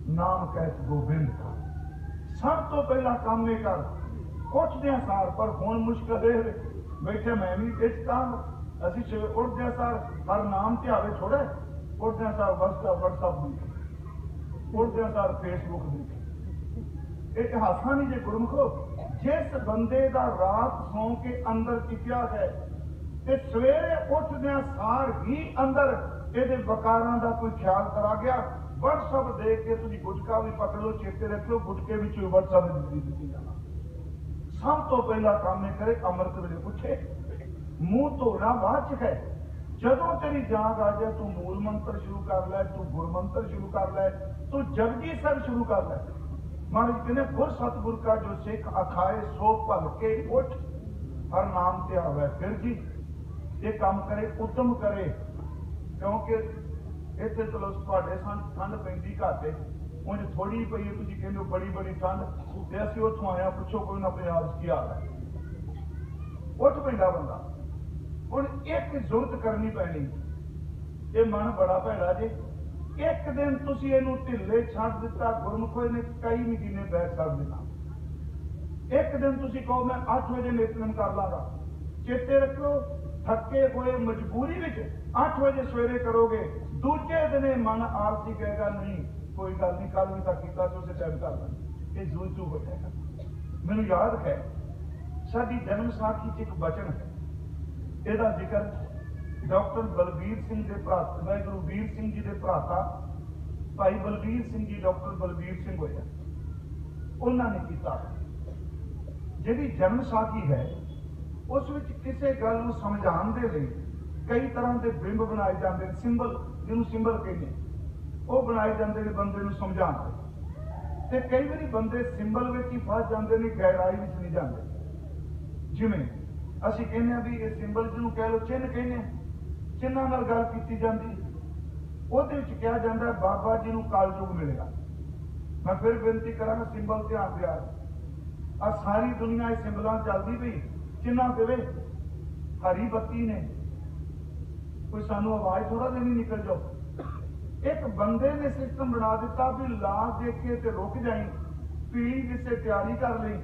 ਨਾਮ ਕਹਿਤ ਗੋਬਿੰਦ ਦਾ। ਸਭ ਤੋਂ ਪਹਿਲਾ ਕੰਮ ਇਹ ਕਰ, ਉੱਠਦਿਆਂ ਸਾਰ। ਪਰ ਹੁਣ ਮੁਸ਼ਕਲ ਇਹ ਬੈਠੇ ਮੈਂ ਵੀ ਦੇਖਦਾ, ਅਸੀਂ ਸਵੇਰੇ ਉੱਠਦਿਆਂ ਸਾਰ ਹਰ ਨਾਮ ਧਿਆਵੇ ਥੋੜੇ, ਉੱਠਦਿਆਂ ਸਾਰ WhatsApp ਦੇਖੇ, ਉੱਠਦਿਆਂ ਸਾਰ Facebook ਦੇਖੇ। ਇਹ ਹਾਸਾ ਨਹੀਂ ਜੇ ਗੁਰਮੁਖੋ। ਜਿਸ ਬੰਦੇ ਦਾ ਰਾਤ ਸੌਂ ਕੇ ਅੰਦਰ ਟਿਕਿਆ ਹੈ ਤੇ ਸਵੇਰੇ ਉੱਠਦਿਆਂ ਸਾਰ ਹੀ ਅੰਦਰ ਇਹਦੇ ਵਕਾਰਾਂ ਦਾ ਕੋਈ ਖਿਆਲ ਕਰਾ ਗਿਆ, WhatsApp ਦੇਖ ਕੇ ਤੁਸੀਂ ਗੁਟਕਾ ਵੀ ਪਕੜ ਲਓ, ਚੇਤੇ ਰੱਖਿਓ ਗੁਟਕੇ ਵਿੱਚ WhatsApp ਦਿੱਤੀ ਜਾਣਾ। ਸਭ ਤੋਂ ਪਹਿਲਾ ਕੰਮ ਇਹ ਕਰੇ, ਅੰਮ੍ਰਿਤ ਵੇਲੇ ਪੁੱਛੇ। ਮੂੰਹ ਧੋਣਾ ਬਾਅਦ ਚ ਹੈ। ਜਦੋਂ ਤੇਰੀ ਜਾਗ ਆ ਜਾਏ ਤੂੰ ਮੂਲ ਮੰਤਰ ਸ਼ੁਰੂ ਕਰ ਲੈ, ਤੂੰ ਗੁਰ ਮੰਤਰ ਸ਼ੁਰੂ ਕਰ ਲੈ, ਤੂੰ ਜਪਜੀ ਸਾਹਿਬ ਸ਼ੁਰੂ ਕਰ ਲੈ। ਮਹਾਰਾਜ ਕਹਿੰਦੇ ਗੁਰ ਸਤਿਗੁਰ ਕਾ ਜੋ ਸਿੱਖ ਅਖਾਏ ਸੋ ਭਲਕੇ ਉੱਠ, ਹਰ ਨਾਮ ਤੇ ਆਵੇ। ਫਿਰ ਜੀ ਇਹ ਕੰਮ ਕਰੇ, ਉਦਮ ਕਰੇ, ਕਿਉਂਕਿ ਇੱਥੇ ਚਲੋ ਤੁਹਾਡੇ ਠੰਡ ਪੈਂਦੀ ਘੱਟ ਹੈ, ਉਂਝ ਥੋੜੀ ਪਈ ਹੈ, ਤੁਸੀਂ ਕਹਿੰਦੇ ਹੋ ਬੜੀ ਠੰਡ, ਤੇ ਅਸੀਂ ਉੱਥੋਂ ਆਇਆ, ਪੁੱਛੋ ਕੋਈ ਨਾ ਪੰਜਾਬ 'ਚ ਕੀ ਹਾਲ ਹੈ। ਉੱਠ ਪੈਂਦਾ ਬੰਦਾ। ਹੁਣ ਇੱਕ ਜ਼ਰੂਰਤ ਕਰਨੀ ਪੈਣੀ, ਇਹ ਮਨ ਬੜਾ ਭੈੜਾ ਜੇ। ਇੱਕ ਦਿਨ ਤੁਸੀਂ ਇਹਨੂੰ ਢਿੱਲੇ ਛੱਡ ਦਿੱਤਾ, ਗੁਰਮੁਖੋ ਇਹਨੇ ਕਈ ਮਹੀਨੇ ਬੈਠ ਕਰ ਦੇਣਾ। ਇੱਕ ਦਿਨ ਤੁਸੀਂ ਕਹੋ ਮੈਂ 8 ਵਜੇ ਨਿਤਨੇਮ ਕਰ ਲਾਂਗਾ, ਚੇਤੇ ਰੱਖੋ थके हुए मजबूरी विच 8 बजे सवेरे करोगे, दूजे दिन मन आलसी कहेगा नहीं कोई गल नहीं, कल भी तक किया तो उसे टाइम कर दें, ये जूझ हो जाएगा। मैनू याद है साडी जन्म साखी च एक वचन है, ਇਹਦਾ ਜ਼ਿਕਰ डॉक्टर बलबीर सिंह के भराता, वाहिगुरू वीर सिंह जी के भराता भाई बलबीर सिंह जी डॉक्टर बलबीर सिंह होया, उन्होंने किया। जिहड़ी जन्म साखी है उस विच किसी गल नूं समझाउण दे लई कई तरह के बिंब बनाए जाते हैं, सिंबल जिन्होंने सिंबल कहते वो बनाए जाते हैं बंदे नूं समझाउण लई, ते कई बारी बंदे सिंबल विच ही फस जाते हैं, गहराई विच नहीं जाते। जिवें ਅਸੀਂ ਕਹਿੰਦੇ ਹਾਂ ਵੀ ਇਹ ਸਿੰਬਲ ਜਿਹਨੂੰ ਕਹਿ ਲਓ ਚਿੰਨ੍ਹ ਕਹਿੰਦੇ ਹਾਂ, ਚਿੰਨ੍ਹਾਂ ਨਾਲ ਗੱਲ ਕੀਤੀ ਜਾਂਦੀ, ਉਹਦੇ ਵਿੱਚ ਕਿਹਾ ਜਾਂਦਾ ਬਾਬਾ ਜੀ ਨੂੰ ਕਲਯੁਗ ਮਿਲੇਗਾ। ਮੈਂ ਫਿਰ ਬੇਨਤੀ ਕਰਾਂਗਾ ਸਿੰਬਲ ਧਿਆਨ ਦਿਆ, ਆ ਸਾਰੀ ਦੁਨੀਆ ਇਹ ਸਿੰਬਲਾਂ ਚੱਲਦੀ ਪਈ, ਚਿੰਨ੍ਹਾਂ ਦੇਵੇ ਹਰੀ ਬੱਤੀ ਨੇ, ਕੋਈ ਸਾਨੂੰ ਆਵਾਜ਼ ਥੋੜਾ ਦੇਣੀ ਨਿਕਲ ਜਾਓ। ਇੱਕ ਬੰਦੇ ਨੇ ਸਿਸਟਮ ਬਣਾ ਦਿੱਤਾ ਵੀ ਲਾ ਦੇਖ ਕੇ ਤੇ ਰੁਕ ਜਾਈ, ਪੀਲੀ ਕਿਸੇ ਤਿਆਰੀ ਕਰ ਲਈ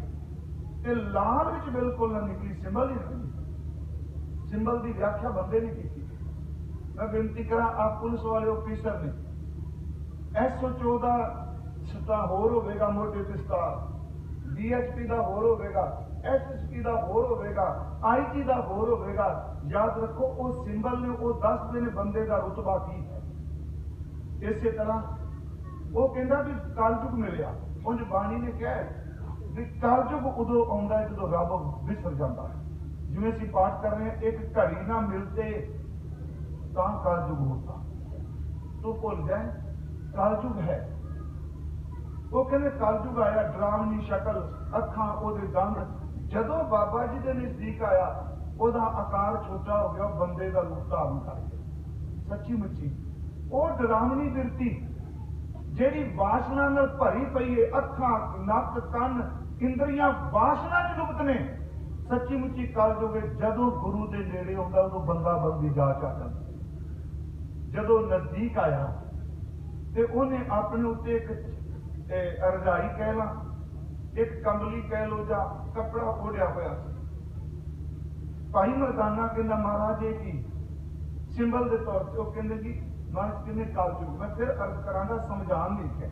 ਤੇ ਲਾਲ ਵਿੱਚ ਬਿਲਕੁਲ ਨਾ ਨਿਕਲੀ, ਸਿੰਬਲ ਹੀ ਨਹੀਂ। ਸਿੰਬਲ ਦੀ ਵਿਆਖਿਆ ਬੰਦੇ ਨੇ ਕੀਤੀ। ਮੈਂ ਬੇਨਤੀ ਕਰਾਂ ਆਪ ਪੁਲਿਸ ਵਾਲੇ ਆਫੀਸਰ ਨੇ, SHO ਦਾ ਸਟਾ ਹੋਰ ਹੋਵੇਗਾ ਮੋਢੇ ਤੇ ਸਟਾਰ, DSP ਦਾ ਹੋਰ ਹੋਵੇਗਾ, SSP ਦਾ ਹੋਰ ਹੋਵੇਗਾ, IG ਦਾ ਹੋਰ ਹੋਵੇਗਾ। ਯਾਦ ਰੱਖੋ ਉਹ ਸਿੰਬਲ ਨੇ ਉਹ ਦੱਸਦੇ ਨੇ ਬੰਦੇ ਦਾ ਰੁਤਬਾ ਕੀ ਹੈ। ਇਸੇ ਤਰ੍ਹਾਂ ਉਹ ਕਹਿੰਦਾ ਵੀ ਕਲਯੁਗ ਮਿਲਿਆ, ਉਂਝ ਬਾਣੀ ਨੇ ਕਿਹਾ ਵੀ ਕਲਯੁਗ ਉਦੋਂ ਆਉਂਦਾ ਹੈ ਜਦੋਂ ਰੱਬ ਵਿਸਰ ਜਾਂਦਾ ਹੈ। ਜਿਵੇਂ ਅਸੀਂ ਪਾਠ ਕਰ ਰਹੇ ਹਾਂ, ਇੱਕ ਘੜੀ ਨਾ ਮਿਲਤੇ ਤਾਂ ਕਲਯੁਗ ਹੁੰਦਾ, ਤੂੰ ਭੁੱਲ ਜਾਏ ਕਲਯੁਗ ਹੈ। ਉਹ ਕਹਿੰਦੇ ਕਲਯੁਗ ਆਇਆ, ਡਰਾਵਨੀ ਸ਼ਕਲ, ਅੱਖਾਂ ਉਹਦੇ ਦੰਦ, ਜਦੋਂ ਬਾਬਾ ਜੀ ਦੇ ਨਜ਼ਦੀਕ ਆਇਆ ਉਹਦਾ ਆਕਾਰ ਛੋਟਾ ਹੋ ਗਿਆ, ਉਹ ਬੰਦੇ ਦਾ ਰੂਪ ਧਾਰਨ ਕਰ ਗਿਆ। ਸੱਚੀ ਮੁੱਚੀ ਉਹ ਡਰਾਵਨੀ ਬਿਰਤੀ ਜਿਹੜੀ ਵਾਸ਼ਨਾ ਨਾਲ ਭਰੀ ਪਈ ਹੈ, ਅੱਖਾਂ ਨੱਕ ਕੰਨ ਇੰਦਰੀਆਂ ਵਾਸ਼ਨਾ ਚ ਲੁਪਤ ਨੇ, ਸੱਚੀ ਮੁੱਚੀ ਕਲਯੁਗ ਜਦੋਂ ਗੁਰੂ ਦੇ ਨੇੜੇ ਆਉਂਦਾ ਉਦੋਂ ਬੰਦਾ ਬੰਦੀ ਜਾਚ ਆ ਜਾਂਦੀ। ਜਦੋਂ ਨਜ਼ਦੀਕ ਆਇਆ ਤੇ ਉਹਨੇ ਆਪਣੇ ਉੱਤੇ ਇੱਕ ਰਜਾਈ ਕਹਿ ਲਾ, ਇੱਕ ਕੰਬਲੀ ਕਹਿ ਲੋ ਜਾਂ ਕੱਪੜਾ ਓੜਿਆ ਹੋਇਆ ਸੀ। ਭਾਈ ਮਰਦਾਨਾ ਕਹਿੰਦਾ ਮਹਾਰਾਜ ਇਹ ਕੀ ਸਿੰਬਲ ਦੇ ਤੌਰ ਤੇ? ਉਹ ਕਹਿੰਦੇ ਜੀ ਮਹਾਰਾਜ ਕਿੰਨੇ ਕਲਯੁਗ। ਮੈਂ ਫਿਰ ਅਰਜ਼ ਕਰਾਂਗਾ, ਸਮਝਾਉਣ ਨਹੀਂ ਕਿਹਾ।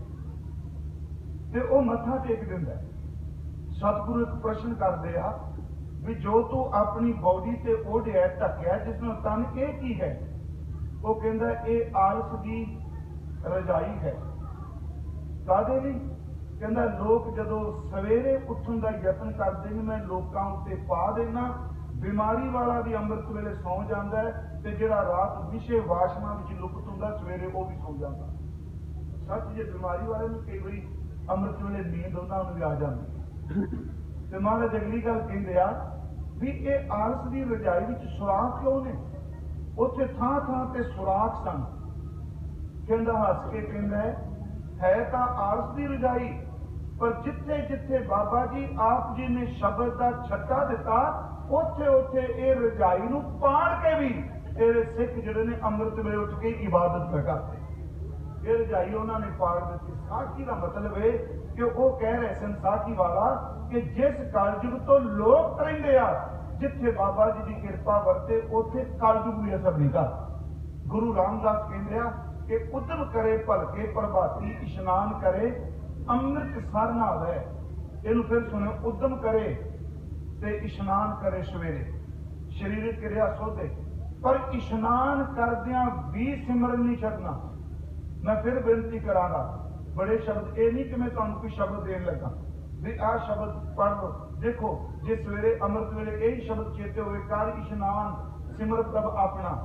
ਤੇ ਉਹ ਮੱਥਾ ਟੇਕ ਦਿੰਦਾ। ਸਤਿਗੁਰੂ ਇੱਕ ਪ੍ਰਸ਼ਨ ਕਰਦੇ ਆ ਵੀ ਜੋ ਤੂੰ ਆਪਣੀ ਬੋਡੀ ਤੇ ਓੜਿਆ ਢੱਕਿਆ ਜਿਸ ਨਾਲ ਤਨ, ਇਹ ਕੀ ਹੈ? ਉਹ ਕਹਿੰਦਾ ਇਹ ਆਲਸ ਦੀ ਰਜਾਈ ਹੈ। ਕਾਹਦੇ ਲਈ? ਕਹਿੰਦਾ ਲੋਕ ਜਦੋਂ ਸਵੇਰੇ ਉੱਠਣ ਦਾ ਯਤਨ ਕਰਦੇ ਨੇ, ਮੈਂ ਲੋਕਾਂ ਉੱਤੇ ਪਾ ਦੇਣਾ, ਬਿਮਾਰੀ ਵਾਲਾ ਵੀ ਅੰਮ੍ਰਿਤ ਵੇਲੇ ਸੌਂ ਜਾਂਦਾ ਹੈ, ਤੇ ਜਿਹੜਾ ਰਾਤ ਵਿਸ਼ੇ ਵਾਸ਼ਨਾ ਵਿੱਚ ਲੁਪਤ ਹੁੰਦਾ ਸਵੇਰੇ ਉਹ ਵੀ ਸੌਂ ਜਾਂਦਾ। ਸੱਚ ਜੇ ਬਿਮਾਰੀ ਵਾਲੇ ਨੂੰ ਕਈ ਵਾਰੀ ਅੰਮ੍ਰਿਤ ਵੇਲੇ ਨੀਂਦ ਉਹਨਾਂ ਨੂੰ ਵੀ ਆ ਜਾਂਦੀ। ਤੇ ਮਹਾਰਾਜ ਅਗਲੀ ਗੱਲ ਕਹਿੰਦੇ ਆ ਵੀ ਇਹ ਆਲਸ ਦੀ ਰਜਾਈ ਵਿੱਚ ਸੁਰਾਖ ਕਿਉਂ ਨੇ? ਉੱਥੇ ਥਾਂ ਥਾਂ ਤੇ ਸੁਰਾਖ ਸਨ। ਕਹਿੰਦਾ ਹੱਸ ਕੇ ਕਹਿੰਦਾ ਹੈ ਤਾਂ ਆਲਸ ਦੀ ਰਜਾਈ, ਪਰ ਜਿੱਥੇ ਜਿੱਥੇ ਬਾਬਾ ਜੀ ਆਪ ਜੀ ਨੇ ਸ਼ਬਦ ਦਾ ਛੱਟਾ ਦਿੱਤਾ ਉੱਥੇ ਉੱਥੇ ਇਹ ਰਜਾਈ ਨੂੰ ਪਾੜ ਕੇ ਵੀ ਤੇਰੇ ਸਿੱਖ ਜਿਹੜੇ ਨੇ ਅੰਮ੍ਰਿਤ ਵੇਲੇ ਉੱਠ ਕੇ ਇਬਾਦਤ ਕਰਦੇ। ਇਹ ਰਜਾਈ ਉਹਨਾਂ ਨੇ ਪਾੜ ਦਿੱਤੀ। ਸਾਖੀ ਦਾ ਮਤਲਬ ਇਹ ਕਿ ਉਹ ਕਹਿ ਰਹੇ ਸਨ ਸਾਖੀ ਵਾਲਾ ਕਿ ਜਿਸ ਕਲਯੁਗ ਤੋਂ ਲੋਕ ਤਰਿੰਦੇ ਆ, ਜਿੱਥੇ ਬਾਬਾ ਜੀ ਦੀ ਕਿਰਪਾ ਵਰਤੇ ਉੱਥੇ ਕਲਯੁਗ ਵੀ ਅਸਰ ਨਹੀਂ ਕਰਦਾ। ਗੁਰੂ ਰਾਮਦਾਸ ਕਹਿੰਦੇ ਆ ਕਿ ਉਦਮ ਕਰੇ ਭਲਕੇ ਪ੍ਰਭਾਤੀ, ਇਸ਼ਨਾਨ ਕਰੇ ਅੰਮ੍ਰਿਤ ਸਰ ਨਾਵੇ। ਇਹਨੂੰ ਫਿਰ ਸੁਣਿਓ, ਉਦਮ ਕਰੇ ਤੇ ਇਸ਼ਨਾਨ ਕਰੇ ਸਵੇਰੇ, ਸਰੀਰਕ ਕਿਰਿਆ ਸੋਧੇ, ਪਰ ਇਸ਼ਨਾਨ ਕਰਦਿਆਂ ਵੀ ਸਿਮਰਨ ਨਹੀਂ ਛੱਡਣਾ। ਮੈਂ ਫਿਰ ਬੇਨਤੀ ਕਰਾਂਗਾ, ਬੜੇ ਸ਼ਬਦ ਇਹ ਨਹੀਂ ਕਿ ਮੈਂ ਤੁਹਾਨੂੰ ਕੋਈ ਸ਼ਬਦ ਦੇਣ ਲੱਗਾ ਵੀ ਆਹ ਸ਼ਬਦ ਪੜ੍ਹ ਲਓ। ਦੇਖੋ ਜੇ ਸਵੇਰੇ ਅੰਮ੍ਰਿਤ ਵੇਲੇ ਇਹੀ ਸ਼ਬਦ ਚੇਤੇ ਹੋਵੇ, ਕਰ ਇਸ਼ਨਾਨ ਸਿਮਰ ਪ੍ਰਭ ਆਪਣਾ,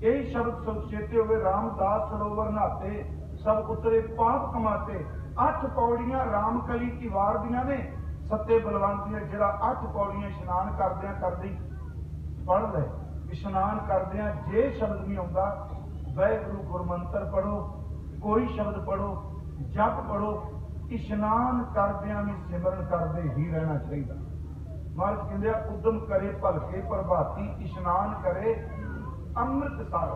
ਇਹੀ ਸ਼ਬਦ ਸਭ ਚੇਤੇ ਹੋਵੇ, ਰਾਮਦਾਸ ਸਰੋਵਰ ਨਹਾਤੇ ਸਭ ਉਤਰੇ ਪਾਪ ਕਮਾਤੇ। 8 ਪੌੜੀਆਂ ਰਾਮ ਕਲੀ ਕੀ ਵਾਰ ਦੀਆਂ ਨੇ, ਸੱਤੇ ਬਲਵੰਤ ਦੀਆਂ, ਜਿਹੜਾ 8 ਪੌੜੀਆਂ ਇਸ਼ਨਾਨ ਕਰਦਿਆਂ ਕਰਦੇ ਪੜ੍ਹ ਲੈ। ਇਸ਼ਨਾਨ ਕਰਦਿਆਂ ਜੇ ਸ਼ਬਦ ਨਹੀਂ ਆਉਂਦਾ, ਵਾਹਿਗੁਰੂ ਗੁਰਮੰਤਰ ਪੜ੍ਹੋ, ਕੋਈ ਸ਼ਬਦ ਪੜ੍ਹੋ, ਜਪ ਪੜ੍ਹੋ, ਇਸ਼ਨਾਨ ਕਰਦਿਆਂ ਵੀ ਸਿਮਰਨ ਕਰਦੇ ਹੀ ਰਹਿਣਾ ਚਾਹੀਦਾ। ਮਹਾਰਾਜ ਕਹਿੰਦੇ ਆ ਉਦਮ ਕਰੇ ਭਲਕੇ ਪ੍ਰਭਾਤੀ, ਇਸ਼ਨਾਨ ਕਰੇ ਅੰਮ੍ਰਿਤਸਰ।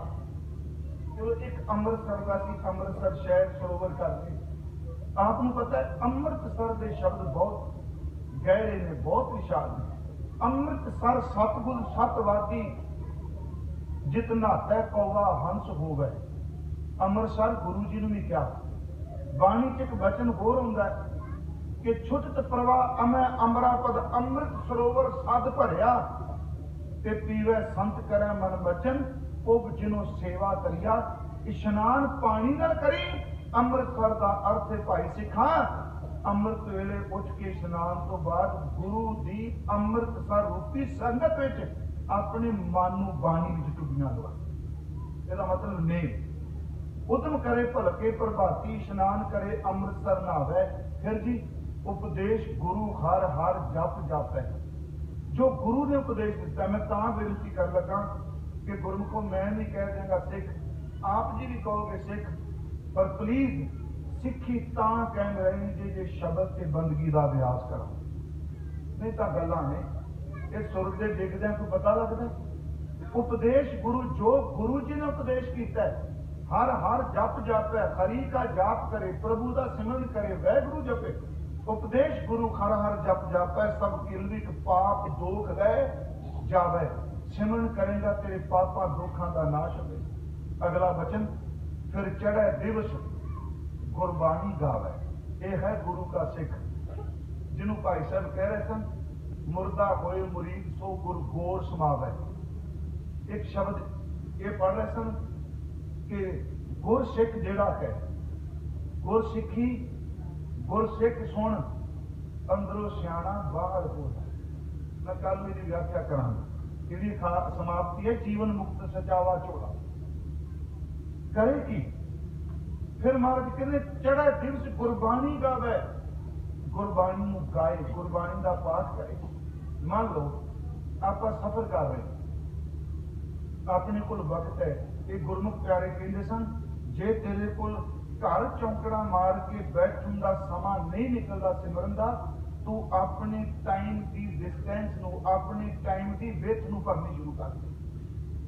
ਚਲੋ ਇੱਕ ਅੰਮ੍ਰਿਤਸਰ ਦਾ ਸੀ, ਅੰਮ੍ਰਿਤਸਰ ਸ਼ਹਿਰ ਸਰੋਵਰ ਕਰਦੇ। ਆਪ ਨੂੰ ਪਤਾ ਹੈ ਅੰਮ੍ਰਿਤਸਰ ਦੇ ਸ਼ਬਦ ਬਹੁਤ ਗਹਿਰੇ ਨੇ, ਬਹੁਤ ਵਿਸ਼ਾਲ ਨੇ। ਅੰਮ੍ਰਿਤਸਰ ਸਤਿਗੁਰ ਸਤਵਾਦੀ जित नहाता कौवा हंस होवे। ਅੰਮ੍ਰਿਤਸਰ गुरु जी ने भी क्या बाणी च एक वचन होर हुंदा है कि छुटत प्रवाह अमै अमरापद अमृत सरोवर सद भरिया ते पीवे संत करे मन बचन उब जिनो सेवा करिया। इशनान पानी नाल करी। ਅੰਮ੍ਰਿਤਸਰ का अर्थ है भाई सिखा ਅੰਮ੍ਰਿਤ वेले उठ के इशनान तो बाद गुरु की ਅੰਮ੍ਰਿਤਸਰ रूपी संगत विच अपने मन नूं बाणी विच डुबियां लवा। इसदा मतलब नहीं उदम करे भलके प्रभाती इशनान करे ਅੰਮ੍ਰਿਤਸਰ नहावे। फिर जी उपदेश गुरु हर हर जप जप है जो गुरु ने उपदेश दिता। मैं तां बेनती कर लगा कि गुरमुखों मैं नहीं कह देंगा सिख, आप जी भी कहोगे सिख, पर प्लीज सिखी तां कह रही जी जे शब्द से बंदगी का अभ्यास करो, नहीं तो गल्लां ने ये सुर के डिगद्या को पता लगता। उपदेश गुरु जो गुरु जी ने उपदेश किया है हर हर जप जप है, हरि का जाप करे, प्रभु का सिमरन करे, वैगुरु जपे। उपदेश गुरु हर हर जप जप है, सब किलविक पाप दोख रह जावे। सिमरन करेगा तेरे पापा दुखों का नाश होवे। अगला वचन फिर चढ़े दिवस गुरबाणी गावे। यह है गुरु का सिख जिन्हों भाई साहब कह रहे सन मुर्दा होए मुरीद सो गुर गोर समावे। एक शब्द ये पढ़ रहे सन कि गुरसिख जिहड़ा है गुरसिखी गुरसिख सुन अंदरों सियाणा बाहर बोला। मैं कल मेरी व्याख्या करांगा। यदि समाप्ति है जीवन मुक्त सचावा चोला करे की। फिर महाराज कहते चढ़ा दिवस गुरबाणी गावे, गुरबाणी नूं गाए, गुरबाणी का पाठ करे। मान लो आप सफर कर रहे अपने कोल वक्त है, ये गुरमुख प्यारे कहते सन जे तेरे कोल घर चौंकड़ा मार के बैठन का समा नहीं निकलता सिमरन का, तू अपने टाइम की डिस्टेंस नूं अपने टाइम की विथ नूं भरनी शुरू कर दे।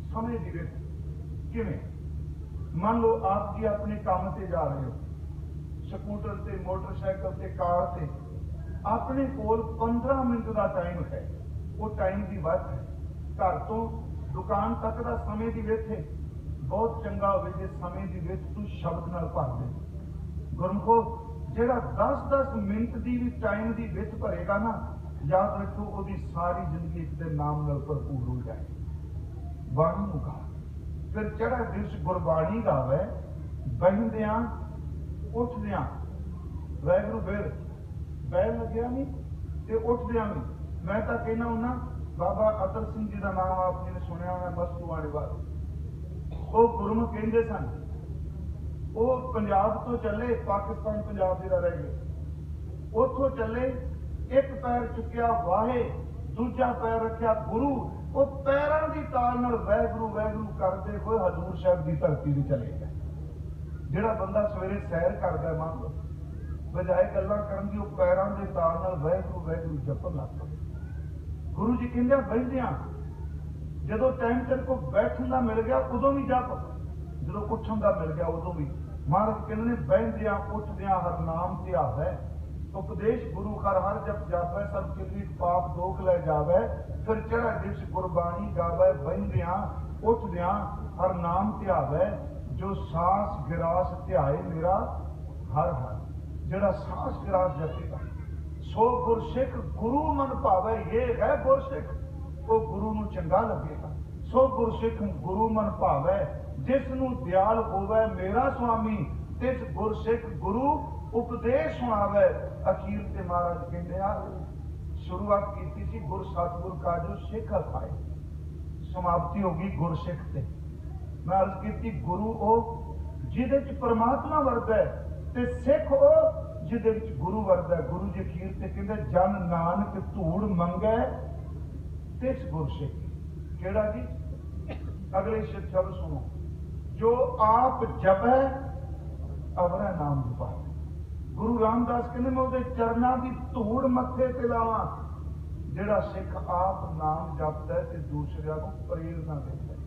समय की विथ किवें मान लो आप जी अपने काम से जा रहे हो, स्कूटर से मोटरसाइकिल से कार से, अपने कोल 15 मिनट का टाइम है, वो टाइम की वथ है। घर तो दुकान तक का समय की विथ है। बहुत चंगा हो जे समय की विथ तू शब्द नाल भर दे। गुरमुखो जेड़ा 10-10 मिनट की भी टाइम की विथ भरेगा ना, याद रखो उसकी सारी जिंदगी एक नाम नाल भरपूर हो जाए। बाणी नूं गा। फिर चढ़ा दिवस गुरबाणी गावे, बहिंदियां उठदियां वैगुरू फिर बह लग्या नहीं ते उठदियां भी। मैं तो कहना हूं ना बाबा अटल सिंह जी का नाम आपने सुनिया होना, मस्तूआणे वाले वो गुरमुख कहते सन। वो पंजाब तो चले पाकिस्तान पंजाब जिहड़ा रह गए, उथों चले एक पैर चुकिया वाहे, दूजा पैर रखिया गुरु, वो पैरों की ताल नाल वैगुरू वैगुरू करते हुए हजूर साहब की धरती से चले गए। जिहड़ा बंदा सवेरे सैर करता मान लो बजाए गल्लां करन दी, वो पैरों के ताल नाल वैगुरू वैगुरू जपन लग पए। गुरु जी कहंदे बहिंदियां जदों टाइम तेरे को बैठन का मिल गया उदों भी जप, जो उठन का मिल गया उदों भी। महाराज कहने बहदियां उठदियां हर नाम ध्यावै। उपदेश गुरु हर हर जप जावै, सब किलवी पाप दोख ले जावै। फिर चढ़ा दिवस गुरबाणी गावै, बहदियां उठदियां हर नाम ध्यावै। जो सांस गिरास ध्याए मेरा हर हर। जेड़ा सांस गिरास जपेगा सो गुरसिख गुरु मन भावे। ये है गुरसिख, वो गुरु नूं चंगा लगेगा। सो गुरसिख गुरु मन भावे, जिस नूं दयाल होवे मेरा स्वामी, तिस गुरसिख गुरु उपदेश सुनावे। अखीर ते महाराज कहते हैं शुरुआत की थी गुर सतगुर का जो सिख अखाए, समाप्ति होगी गुरसिख ते। मैं अर्ज की गुरु ओ जिहदे च परमात्मा वरदा है, ते सिख ओ जिहदे विच गुरु वरदा है। गुरु जी अखीर ते कहंदे जन नानक धूड़ मंगै तिस गुरसिख। केड़ा जी? अगले शब्द सुनो, जो आप जपै अवरा नाम जपाए। गुरु रामदास कहते मैं उहदे चरनां दी धूड़ मत्थे ते लावां। जिहड़ा सिख आप नाम जपदा है ते दूसरिਆਂ ਨੂੰ प्रेरणा देता है।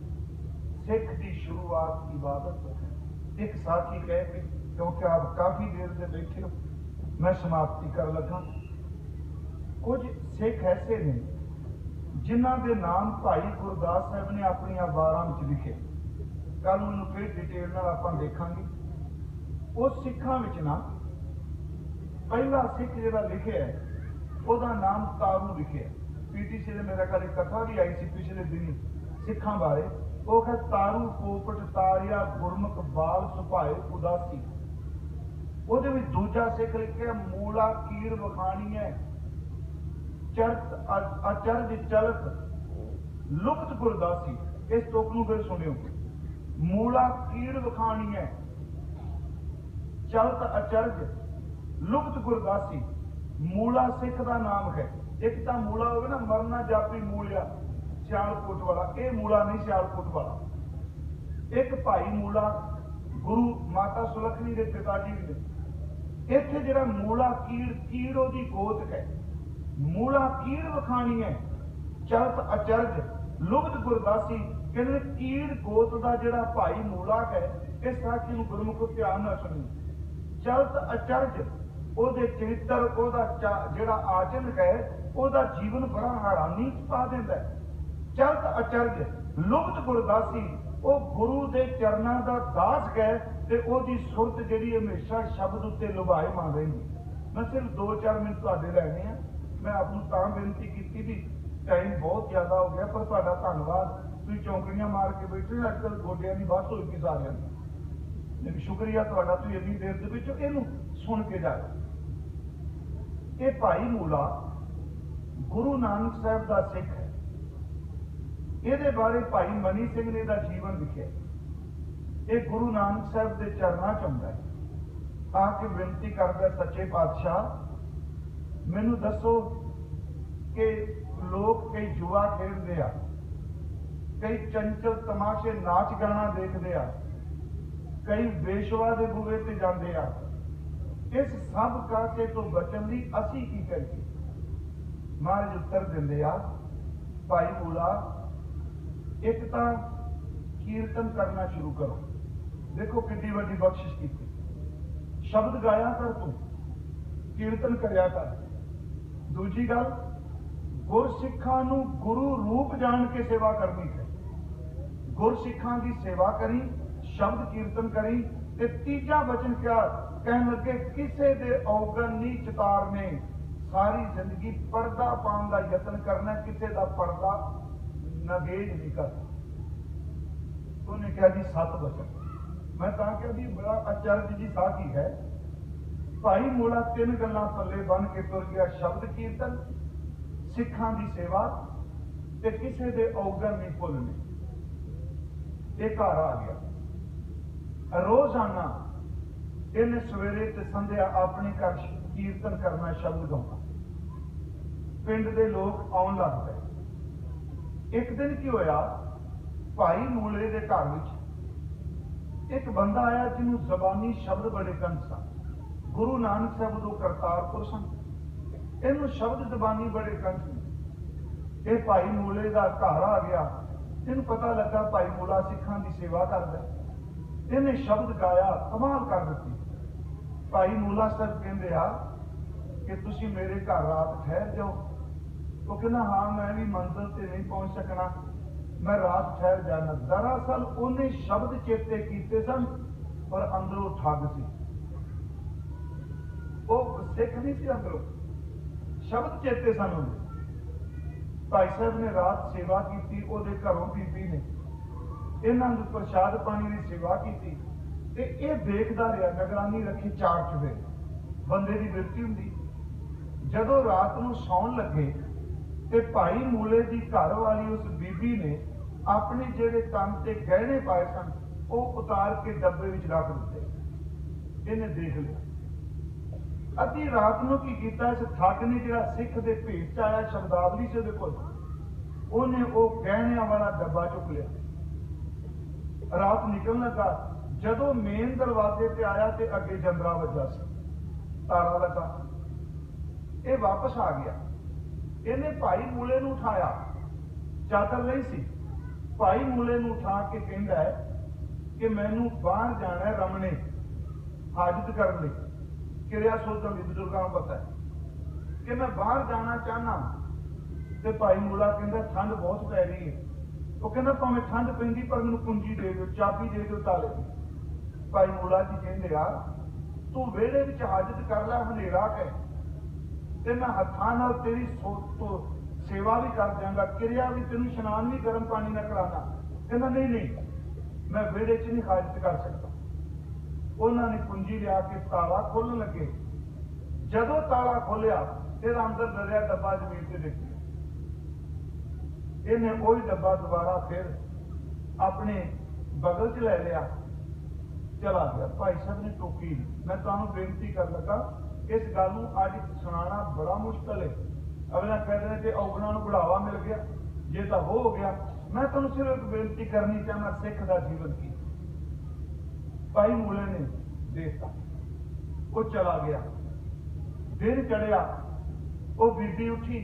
सिख की शुरुआत इबादत है। एक साथी कह के, क्योंकि आप काफी देर से बैठे हो, मैं समाप्ति कर लगा। कुछ सिख ऐसे ने जिन्हां दे नाम भाई गुरदास साहब ने अपनी वारां विच लिखे। कल नूं फिर डिटेल नाल आपां देखांगे। उस सिखां विच ना पहला सिख जिहड़ा लिखिआ है ਉਹਦਾ नाम तारू लिखिआ। पीटीसी ने मेरा कल कथा भी आई सी पिछले दिन सिखां बारे। वो है तारू पोपट तारिया गुरमुख बाल सुभाए उदासी। ਉਹਦੇ ਵਿੱਚ दूजा सिख लिखिआ मूला कीड़ वखाणी है चरत अचरज चलत लुप्त गुरदासी। इस तुक नूं फिर सुनियो। मूला कीड़ वखाणी है चलत अचरज लुप्त गुरदासी। मूला सिख का नाम है। एक तो मूला हो ना मरना जापी मूलिया सियालकोट वाला, ये मूला नहीं सियालकोट वाला। एक भाई मूला गुरु माता सुलखनी के पिताजी ने। इत्थे जिहड़ा मूला कीड़ ओदी गोत है। मूला कीड़ वखाणी है चलत अचरज लुप्त गुरदासी। कहते कीड़ गोत का जिहड़ा भाई मूला है, इस साखी नूं गुरमुख ध्यान नाल सुनियो। चलत अचरज ਉਹਦੇ ਚਰਿੱਤਰ ਉਹਦਾ ਜਿਹੜਾ ਆਚਰਨ ਹੈ ਉਹਦਾ ਜੀਵਨ ਬੜਾ ਹੈਰਾਨੀ ਚ ਪਾ ਦਿੰਦਾ ਹੈ। ਚਲਤ ਅਚਰਜ ਲੁਪਤ ਗੁਰਦਾਸੀ। ਉਹ ਗੁਰੂ ਦੇ ਚਰਨਾਂ ਦਾ ਦਾਸ ਹੈ ਤੇ ਉਹਦੀ ਸੁਰਤ ਜਿਹੜੀ ਹਮੇਸ਼ਾ ਸ਼ਬਦ ਉੱਤੇ ਲੁਭਾਇਮਾਨ ਰਹਿੰਦੀ। ਮੈਂ ਸਿਰਫ 2-4 ਮਿੰਟ ਤੁਹਾਡੇ ਲੈਣੇ ਆ। ਮੈਂ ਆਪ ਨੂੰ ਤਾਂ ਬੇਨਤੀ ਕੀਤੀ ਵੀ ਟਾਈਮ ਬਹੁਤ ਜ਼ਿਆਦਾ ਹੋ ਗਿਆ, ਪਰ ਤੁਹਾਡਾ ਧੰਨਵਾਦ। ਤੁਸੀਂ ਚੌਂਕੜੀਆਂ ਮਾਰ ਕੇ ਬੈਠੇ। ਅੱਜ ਕੱਲ੍ਹ ਗੋਡਿਆਂ ਦੀ ਬੱਸ ਹੋਈ ਗਈ ਸਾਰਿਆਂ ਦੀ। ਸ਼ੁਕਰੀਆ ਤੁਹਾਡਾ, ਤੁਸੀਂ ਇੰਨੀ ਦੇਰ ਦੇ ਵਿੱਚ ਇਹਨੂੰ ਸੁਣ ਕੇ ਜਾਓ। ये भाई मूला गुरु नानक साहब का सिख है। ये बारे भाई मनी सिंह ने दा जीवन लिखिਆ। ये गुरु नानक साहब के चरणों च आउंदा है। आके बेनती करदा सच्चे पातशाह मैनू दसो कि लोग कई जुआ खेलते आ, कई चंचल तमाशे नाच गाना देखते आ, कई बेशवा के बूहे ते जाते आ। इस सब कासे तो बचन दी असी की करिए? महाराज उत्तर दिंदे आ भाई मूला एक तां कीर्तन करना शुरू करो। देखो कितनी वड्डी बख्शिश की। शब्द गाया कर, तू कीर्तन करया कर। दूजी गल गुरसिखां नूं गुरु रूप जान के सेवा करनी है। गुरसिखां की सेवा करी, शब्द कीर्तन करी। ते तीजा वचन क्या कहन लगे, किसे दे औगन नहीं चितारने। सारी जिंदगी पर्दा पाने का यत्न करना, किसे का पर्दा नगेज नहीं करना। तो उन्हें कहा जी 7 वचन। मैं कहा जी बड़ा अचरज जी साखी है। भाई मूला 3 गल्लां थल्ले बन के तुर गया। शब्द कीर्तन, सिखां की सेवा ते किसे दे औगन नहीं भुलने। ये घर आ गया। रोजाना इन्हें सवेरे ते संध्या अपने घर कीर्तन करना, शब्द गाना। पिंड दे लोग आउण लग पे। एक दिन की होया, भाई मूले दे घर विच एक बंदा आया जिन्हों जबानी शब्द बड़े कंठ सन। गुरु नानक साहब दो करतारपुर सन। इन्हों शब्द जबानी बड़े कंठ ने। यह भाई मूले का घर आ गया। इन्हू पता लगा भाई मूला सिखां की सेवा करता। इन्हें शब्द गाया, कमाल कर दी। भाई मूला साहब कहते आ कि तुसी मेरे घर रात ठहर जाओ। तो कहना हाँ मैं भी मंजिल से नहीं पहुंच सकना, मैं रात ठहर जाना। दरअसल उन्हें शब्द चेते किए सन पर अंदरों ठग सी। वो सिख नहीं सी, अंदरों शब्द चेते सन उन्हें। भाई साहब ने रात सेवा की। ਉਹਦੇ घरों बीबी ने इन्हां नूं प्रसाद पानी की सेवा की। ये देखता रहा, निगरानी रखी 4 चुफेरे। बंदे की बिरती हुंदी। जदों रात नूं सौण लगे ते भाई मूले की घर वाली उस बीबी ने अपने जेड़े तन ते गहने पाए सन वो उतार के डब्बे विच रख दिते। इन्हें देख लिया। अद्धी रात नूं की कीता, इस ठग ने जिहड़ा सिख दे भेष च आया, शब्दावली से उहदे कोल, उन्हें वो गहणियां वाला डब्बा चुक लिया। रात निकल लगा। जदों मेन दरवाजे ते आया तो अगे जंदरा वजा सी, ताला लगा। ये वापस आ गया। इन्हें भाई मूले नूं उठाया, चादर नहीं सी। भाई मूले नूं उठा के कहता है कि मैनू बाहर जाना है रमने हाजत करने। क्रिया सोचण दी बजुर्गां नूं पता है कि मैं बाहर जाना चाहना। ਤੇ ਭਾਈ ਮੂਲਾ ਕਹਿੰਦਾ ਠੰਡ ਬਹੁਤ ਪੈ ਰਹੀ ਹੈ। ਉਹ ਕਹਿੰਦਾ ਭਾਵੇਂ ਠੰਡ ਪੈਂਦੀ ਪਰ ਮੈਨੂੰ ਕੁੰਜੀ ਦੇ ਦਿਓ, ਚਾਬੀ ਦੇ ਦਿਓ ਤਾਲੇ ਦੀ। ਭਾਈ ਮੂਲਾ ਜੀ ਕਹਿੰਦੇ ਆ ਤੂੰ ਵਿਹੜੇ ਵਿੱਚ ਹਾਜ਼ਤ ਕਰ ਲੈ, ਹਨੇਰਾ ਹੈ ਤੇ ਮੈਂ ਹੱਥਾਂ ਨਾਲ ਤੇਰੀ ਸੇਵਾ ਵੀ ਕਰ ਦਿਆਂਗਾ, ਕਿਰਿਆ ਵੀ, ਤੈਨੂੰ ਇਸ਼ਨਾਨ ਵੀ ਗਰਮ ਪਾਣੀ ਨਾਲ ਕਰਾਣਾ। ਕਹਿੰਦਾ ਨਹੀਂ ਨਹੀਂ, ਮੈਂ ਵਿਹੜੇ 'ਚ ਨਹੀਂ ਹਾਜ਼ਤ ਕਰ ਸਕਦਾ। ਉਹਨਾਂ ਨੇ ਕੁੰਜੀ ਲਿਆ ਕੇ ਤਾਲਾ ਖੋਲਣ ਲੱਗੇ। ਜਦੋਂ ਤਾਲਾ ਖੋਲਿਆ ਫਿਰ ਅੰਦਰ ਦਰਿਆ ਡੱਬਾ ਜ਼ਮੀਨ ਤੇ ਡਿੱਗ ਗਿਆ। ਇਹਨੇ ਉਹੀ ਡੱਬਾ ਦੁਬਾਰਾ ਫਿਰ ਆਪਣੇ ਬਗਲ 'ਚ ਲੈ ਲਿਆ, ਚਲਾ ਗਿਆ। ਭਾਈ ਸਾਹਿਬ ਨੇ ਟੋਕੀ। ਮੈਂ ਤੁਹਾਨੂੰ ਬੇਨਤੀ ਕਰ ਲੱਗਾ, ਇਸ ਗੱਲ ਨੂੰ ਅੱਜ ਸੁਣਾਉਣਾ ਬੜਾ ਮੁਸ਼ਕਲ ਹੈ। ਅਗਲਾ ਕਹਿੰਦੇ ਨੇ ਕਿ ਔਗਣਾ ਨੂੰ ਬੜਾਵਾ ਮਿਲ ਗਿਆ, ਜੇ ਤਾਂ ਹੋ ਗਿਆ। ਮੈਂ ਤੁਹਾਨੂੰ ਸਿਰਫ ਇੱਕ ਬੇਨਤੀ ਕਰਨੀ ਚਾਹੁੰਦਾ, ਸਿੱਖ ਦਾ ਜੀਵਨ ਕੀ। ਭਾਈ ਮੂਲੇ ਨੇ ਦੇਖਤਾ, ਉਹ ਚਲਾ ਗਿਆ। ਦਿਨ ਚੜਿਆ, ਉਹ ਬੀਬੀ ਉੱਠੀ।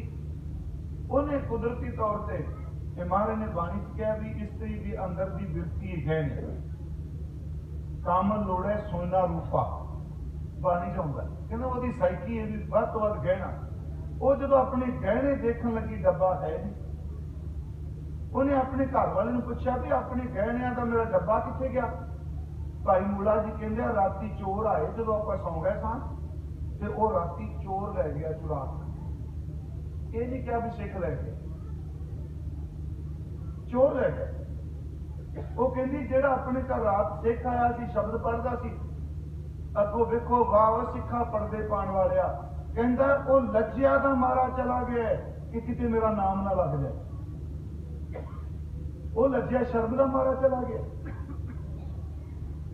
ਉਹਨੇ ਕੁਦਰਤੀ ਤੌਰ ਤੇ ਮਹਾਰਾਜ ਨੇ ਬਾਣੀ ਚ ਕਿਹਾ ਵੀ ਇਸਤਰੀ ਦੀ ਅੰਦਰ ਦੀ ਬਿਰਤੀ ਹੈ ਨੇ ਕਾਮਨ ਲੋੜੇ ਸੋਨਾ ਰੂਪਾ। ਬਾਣੀ ਚਾਹੁੰਦਾ ਕਹਿੰਦਾ ਉਹਦੀ ਸਾਈਕੀ ਇਹ ਵੀ ਵੱਧ ਤੋਂ ਵੱਧ ਗਹਿਣਾ। ਉਹ ਜਦੋਂ ਆਪਣੇ ਗਹਿਣੇ ਦੇਖਣ ਲੱਗੀ, ਡੱਬਾ ਹੈ ਨਹੀਂ। ਉਹਨੇ ਆਪਣੇ ਘਰ ਵਾਲੇ ਨੂੰ ਪੁੱਛਿਆ ਵੀ ਆਪਣੇ ਗਹਿਣਿਆਂ ਦਾ ਮੇਰਾ ਡੱਬਾ ਕਿੱਥੇ ਗਿਆ। ਭਾਈ ਮੂਲਾ ਜੀ ਕਹਿੰਦੇ ਰਾਤੀ ਚੋਰ ਆਏ, ਜਦੋਂ ਆਪਾਂ ਸੌਂ ਗਏ ਸਾਂ ਤੇ ਉਹ ਰਾਤੀ ਚੋਰ ਲੈ ਗਿਆ ਚੁਰਾ ਕੇ। ਇਹ ਨਹੀਂ ਕਿਹਾ ਵੀ ਸਿੱਖ ਲੈ ਗਏ, ਚੋਰ ਲੈ ਗਏ। ਉਹ ਕਹਿੰਦੀ ਜਿਹੜਾ ਆਪਣੇ ਘਰ ਰਾਤ ਸਿੱਖ ਆਇਆ ਸੀ, ਸ਼ਬਦ ਪੜ੍ਹਦਾ ਸੀ, ਅੱਗੋਂ ਵੇਖੋ ਵਾਹ ਸਿੱਖਾਂ ਪੜਦੇ ਪਾਉਣ ਵਾਲਿਆ, ਕਹਿੰਦਾ ਉਹ ਲੱਜਿਆ ਦਾ ਮਾਰਾ ਚਲਾ ਗਿਆ ਕਿ ਕਿਤੇ ਮੇਰਾ ਨਾਮ ਨਾ ਲੱਗ ਜਾਏ। ਉਹ ਲੱਜਿਆ ਸ਼ਰਮ ਦਾ ਮਾਰਾ ਚਲਾ ਗਿਆ,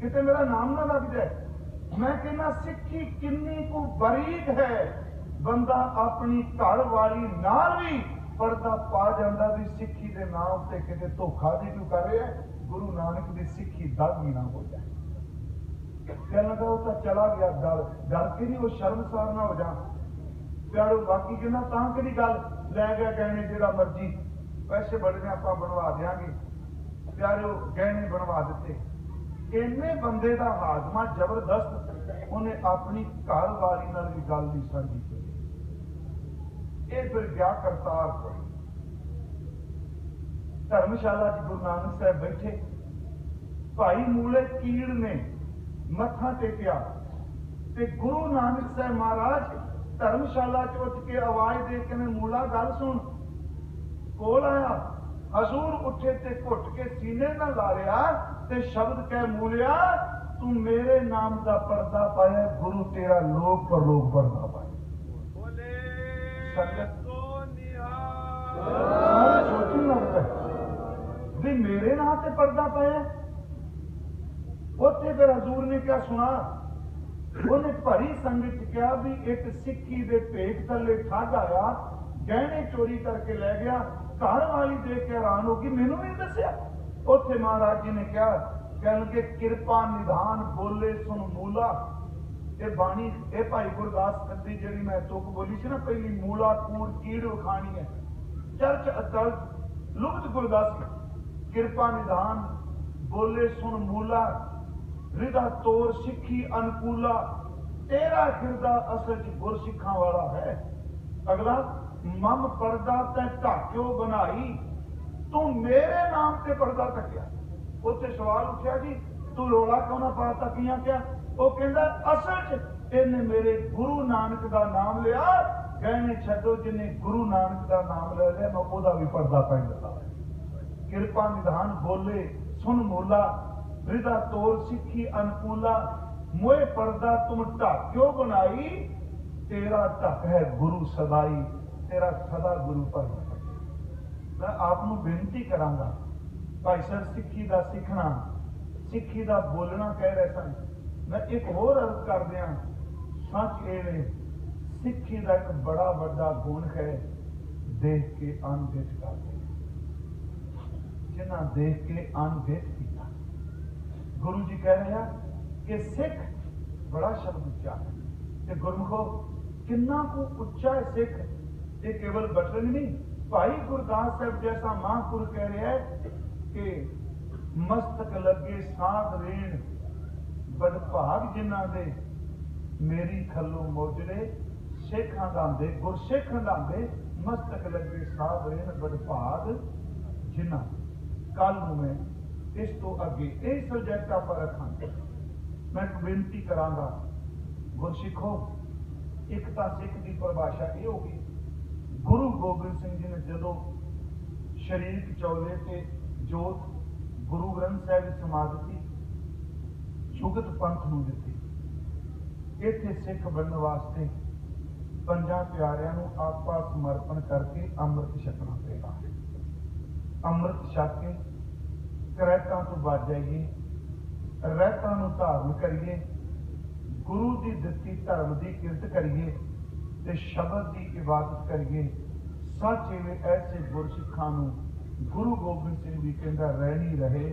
ਕਿਤੇ ਮੇਰਾ ਨਾਮ ਨਾ ਲੱਗ ਜਾਏ। ਮੈਂ ਕਹਿੰਦਾ ਸਿੱਖੀ ਕਿੰਨੀ ਕੁ ਬਰੀਕ ਹੈ। ਬੰਦਾ ਆਪਣੀ ਘਰ ਵਾਲੀ ਨਾਲ ਵੀ ਪਰਦਾ ਪਾ ਜਾਂਦਾ ਵੀ ਸਿੱਖੀ ਦੇ ਨਾਂ ਉੱਤੇ ਕਿਤੇ ਧੋਖਾ ਦੀ ਤੂੰ ਕਰ ਰਿਹਾ। ਗੁਰੂ ਨਾਨਕ ਦੀ ਸਿੱਖੀ ਦਾਗੀ ਨਾ ਹੋ ਜਾਏ। ਕਹਿਣ ਲੱਗਾ ਉਹ ਤਾਂ ਚਲਾ ਗਿਆ, ਡਰ ਕੇ ਨਹੀਂ ਉਹ ਸ਼ਰਮਸਾਰ ਨਾ ਹੋ ਜਾ। ਪਿਆਰੋ ਬਾਕੀ ਕਹਿੰਦਾ ਤਾਂ ਕਿਹੜੀ ਗੱਲ, ਲੈ ਗਿਆ ਗਹਿਣੇ ਜਿਹੜਾ ਮਰਜੀ, ਪੈਸੇ ਬੜੇ ਆਪਾਂ ਬਣਵਾ ਦਿਆਂਗੇ। ਪਿਆਰੋ ਗਹਿਣੇ ਬਣਵਾ ਦਿੱਤੇ। ਇੰਨੇ ਬੰਦੇ ਦਾ ਹਾਜ਼ਮਾ ਜ਼ਬਰਦਸਤ, ਉਹਨੇ ਆਪਣੀ ਘਰ ਵਾਲੀ ਨਾਲ ਵੀ ਗੱਲ ਨਹੀਂ ਸਾਂਝੀ ਕੀਤੀ। ਇਹ ਫਿਰ ਗਿਆ ਕਰਤਾਰਪੁਰ। ਧਰਮਸ਼ਾਲਾ ਚ ਗੁਰੂ ਨਾਨਕ ਸਾਹਿਬ ਬੈਠੇ। ਭਾਈ ਮੂਲੇ ਕੀੜ ਨੇ ਮੱਥਾ ਟੇਕਿਆ ਤੇ ਗੁਰੂ ਨਾਨਕ ਸਾਹਿਬ ਮਹਾਰਾਜ ਧਰਮਸ਼ਾਲਾ ਚ ਉੱਠ ਕੇ ਆਵਾਜ਼ ਦੇ ਕੇ ਮੂਲਾ ਗੱਲ ਸੁਣ। ਕੋਲ ਆਇਆ, ਹਜ਼ੂਰ ਉੱਠੇ ਤੇ ਘੁੱਟ ਕੇ ਸੀਨੇ ਨਾਲ ਲਾ ਲਿਆ ਤੇ ਸ਼ਬਦ ਕਹਿ ਮੂਲਿਆ ਤੂੰ ਮੇਰੇ ਨਾਮ ਦਾ ਪਰਦਾ ਪਾਇਆ, ਗੁਰੂ ਤੇਰਾ ਲੋਕ ਪਰਲੋਕ ਪਰਦਾ ਪਾਇਆ। ਸੋਚਣ ਲੱਗਦਾ ਵੀ ਮੇਰੇ ਨਾਂ ਤੇ ਪਰਦਾ ਪਾਇਆ। ਉੱਥੇ ਫਿਰ ਹਜ਼ੂਰ ਨੇ ਕਿਹਾ ਸੁਣਾ। ਉਹਨੇ ਭਰੀ ਸੰਗਤ ਚ ਕਿਹਾ ਵੀ ਇੱਕ ਸਿੱਖੀ ਦੇ ਭੇਖ ਥੱਲੇ ਠੱਗ ਆਇਆ, ਗਹਿਣੇ ਚੋਰੀ ਕਰਕੇ ਲੈ ਗਿਆ। ਘਰ ਵਾਲੀ ਦੇਖ ਕੇ ਹੈਰਾਨ ਹੋ ਗਈ, ਮੈਨੂੰ ਨਹੀਂ ਦੱਸਿਆ। ਉੱਥੇ ਮਹਾਰਾਜ ਜੀ ਨੇ ਕਿਹਾ, ਕਹਿਣ ਲੱਗੇ ਕਿਰਪਾ ਨਿਧਾਨ ਬੋਲੇ ਸੁਣ ਮੂਲਾ। ਇਹ ਬਾਣੀ, ਇਹ ਭਾਈ ਗੁਰਦਾਸ ਦੀ ਜਿਹੜੀ ਮੈਂ ਤੁਕ ਬੋਲੀ ਸੀ ਨਾ ਪਹਿਲੀ, ਮੂਲਾ ਕੂੜ ਕੀੜ ਉਖਾਣੀ ਹੈ, ਚਰਚ ਅਤਲ ਲੁਪਤ ਗੁਰਦਾਸੀ। ਕਿਰਪਾ ਨਿਧਾਨ ਬੋਲੇ ਸੁਣ ਮੂਲਾ, ਰਿਦਾ ਤੋਰ ਸਿੱਖੀ ਅਨਕੂਲਾ, ਤੇਰਾ ਹਿਰਦਾ ਅਸਲ ਚ ਗੁਰ ਸਿੱਖਾਂ ਵਾਲਾ ਹੈ। ਅਗਲਾ ਮਮ ਪਰਦਾ ਤੈ ਢਾਕਿਓ ਬਣਾਈ, ਤੂੰ ਮੇਰੇ ਨਾਮ ਤੇ ਪਰਦਾ ਢੱਕਿਆ। ਉੱਥੇ ਸਵਾਲ ਉੱਠਿਆ ਜੀ ਤੂੰ ਰੋਲਾ ਕਿਉਂ ਨਾ ਪਾ ਤਕੀਆਂ ਕਿਆ। ਉਹ ਕਹਿੰਦਾ ਅਸਲ ਚ ਇਹਨੇ ਮੇਰੇ ਗੁਰੂ ਨਾਨਕ ਦਾ ਨਾਮ ਲਿਆ। ਗਹਿਣੇ ਛੱਡੋ, ਜਿਹਨੇ ਗੁਰੂ ਨਾਨਕ ਦਾ ਨਾਮ ਲੈ ਲਿਆ ਮੈਂ ਉਹਦਾ ਵੀ ਪਰਦਾ ਪੈ ਦਿੱਤਾ। ਕਿਰਪਾ ਨਿਧਾਨ ਬੋਲੇ ਸੁਣ ਮੋਲਾ, ਰਿਦਾ ਤੋਰ ਸਿੱਖੀ ਅਨਕੂਲਾ, ਮੋਏ ਪਰਦਾ ਤੁਮ ਢਾਕਿਓ ਬਣਾਈ, ਤੇਰਾ ਢੱਕ ਹੈ ਗੁਰੂ ਸਦਾਈ, ਤੇਰਾ ਸਦਾ ਗੁਰੂ ਪਰਦਾ। ਮੈਂ ਆਪ ਨੂੰ ਬੇਨਤੀ ਕਰਾਂਗਾ, ਭਾਈ ਸਾਹਿਬ ਸਿੱਖੀ ਦਾ ਸਿੱਖਣਾ, ਸਿੱਖੀ ਦਾ ਬੋਲਣਾ ਕਹਿ ਰਹੇ ਸਨ। ਮੈਂ ਇੱਕ ਹੋਰ ਅਰਜ਼ ਕਰ ਦਿਆਂ, ਸੱਚ ਇਹ ਵੇ ਸਿੱਖੀ ਦਾ ਇੱਕ ਬੜਾ ਵੱਡਾ ਗੁਣ ਹੈ, ਦੇਖ ਕੇ ਅਣਦੇਖ ਕਰਦੇ। ਜਿਨ੍ਹਾਂ ਦੇਖ ਕੇ ਅਣਦੇਖ ਕੀਤਾ। ਗੁਰੂ ਜੀ ਕਹਿ ਰਹੇ ਆ ਕਿ ਸਿੱਖ ਬੜਾ ਸ਼ਬਦ ਉੱਚਾ ਹੈ ਤੇ ਗੁਰਮੁਖੋ ਕਿੰਨਾ ਕੁ ਉੱਚਾ ਹੈ ਸਿੱਖ। ਇਹ ਕੇਵਲ ਬਚਨ ਨਹੀਂ, ਭਾਈ ਗੁਰਦਾਸ ਸਾਹਿਬ ਜੈਸਾ ਮਹਾਂਪੁਰਖ ਕਹਿ ਰਿਹਾ ਹੈ ਕਿ ਮਸਤਕ ਲੱਗੇ ਸਾਧ ਰੇਣ, ਬਦਭਾਗ ਜਿਨ੍ਹਾਂ ਦੇ ਮੇਰੀ ਖੱਲੋ ਮੋਜੜੇ, सिख हंडांदे गुरसिख हंडांदे मस्तक लगे साध रेन बड़भाग जिन्ना। कल मैं इस तो अगे यही सब्जैक्ट आप रखा। मैं एक बेनती करांगा गुरसिखो, एक तो सिख की परिभाषा ये होगी, गुरु गोबिंद सिंह जी ने जदों शरीर चौले ते जोत गुरु ग्रंथ साहिब समाधि जुगत पंथ नूं दित्ती। इत्थे सिख बनने वास्ते पंजां प्यारिਆਂ ਨੂੰ आपा समर्पण करके अमृत छकना पेगा। अमृत छक के करैतां तो बच जाइए, रहतां नूं धारण करिए, गुरु की दित्ती धर्म की किरत करिए ते शब्द की इबादत करिए। सच इवें ऐसे गुरसिखां नूं गुरु गोबिंद सिंह भी कहंदा रहनी रहे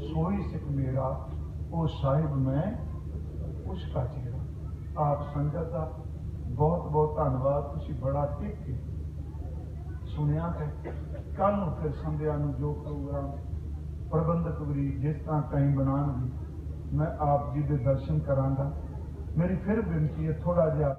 सोई सिख मेरा ओ साहिब मैं उसका चेहरा। आप संगत का बहुत बहुत धन्यवाद, तुसीं बड़ा टिक के सुनिया है। कल नूं फिर संध्या नूं जो प्रोग्राम प्रबंधक वरीब जिस तरह टाइम बनाएंगे मैं आप जी के दर्शन करांगा। मेरी फिर बेनती है थोड़ा जिहा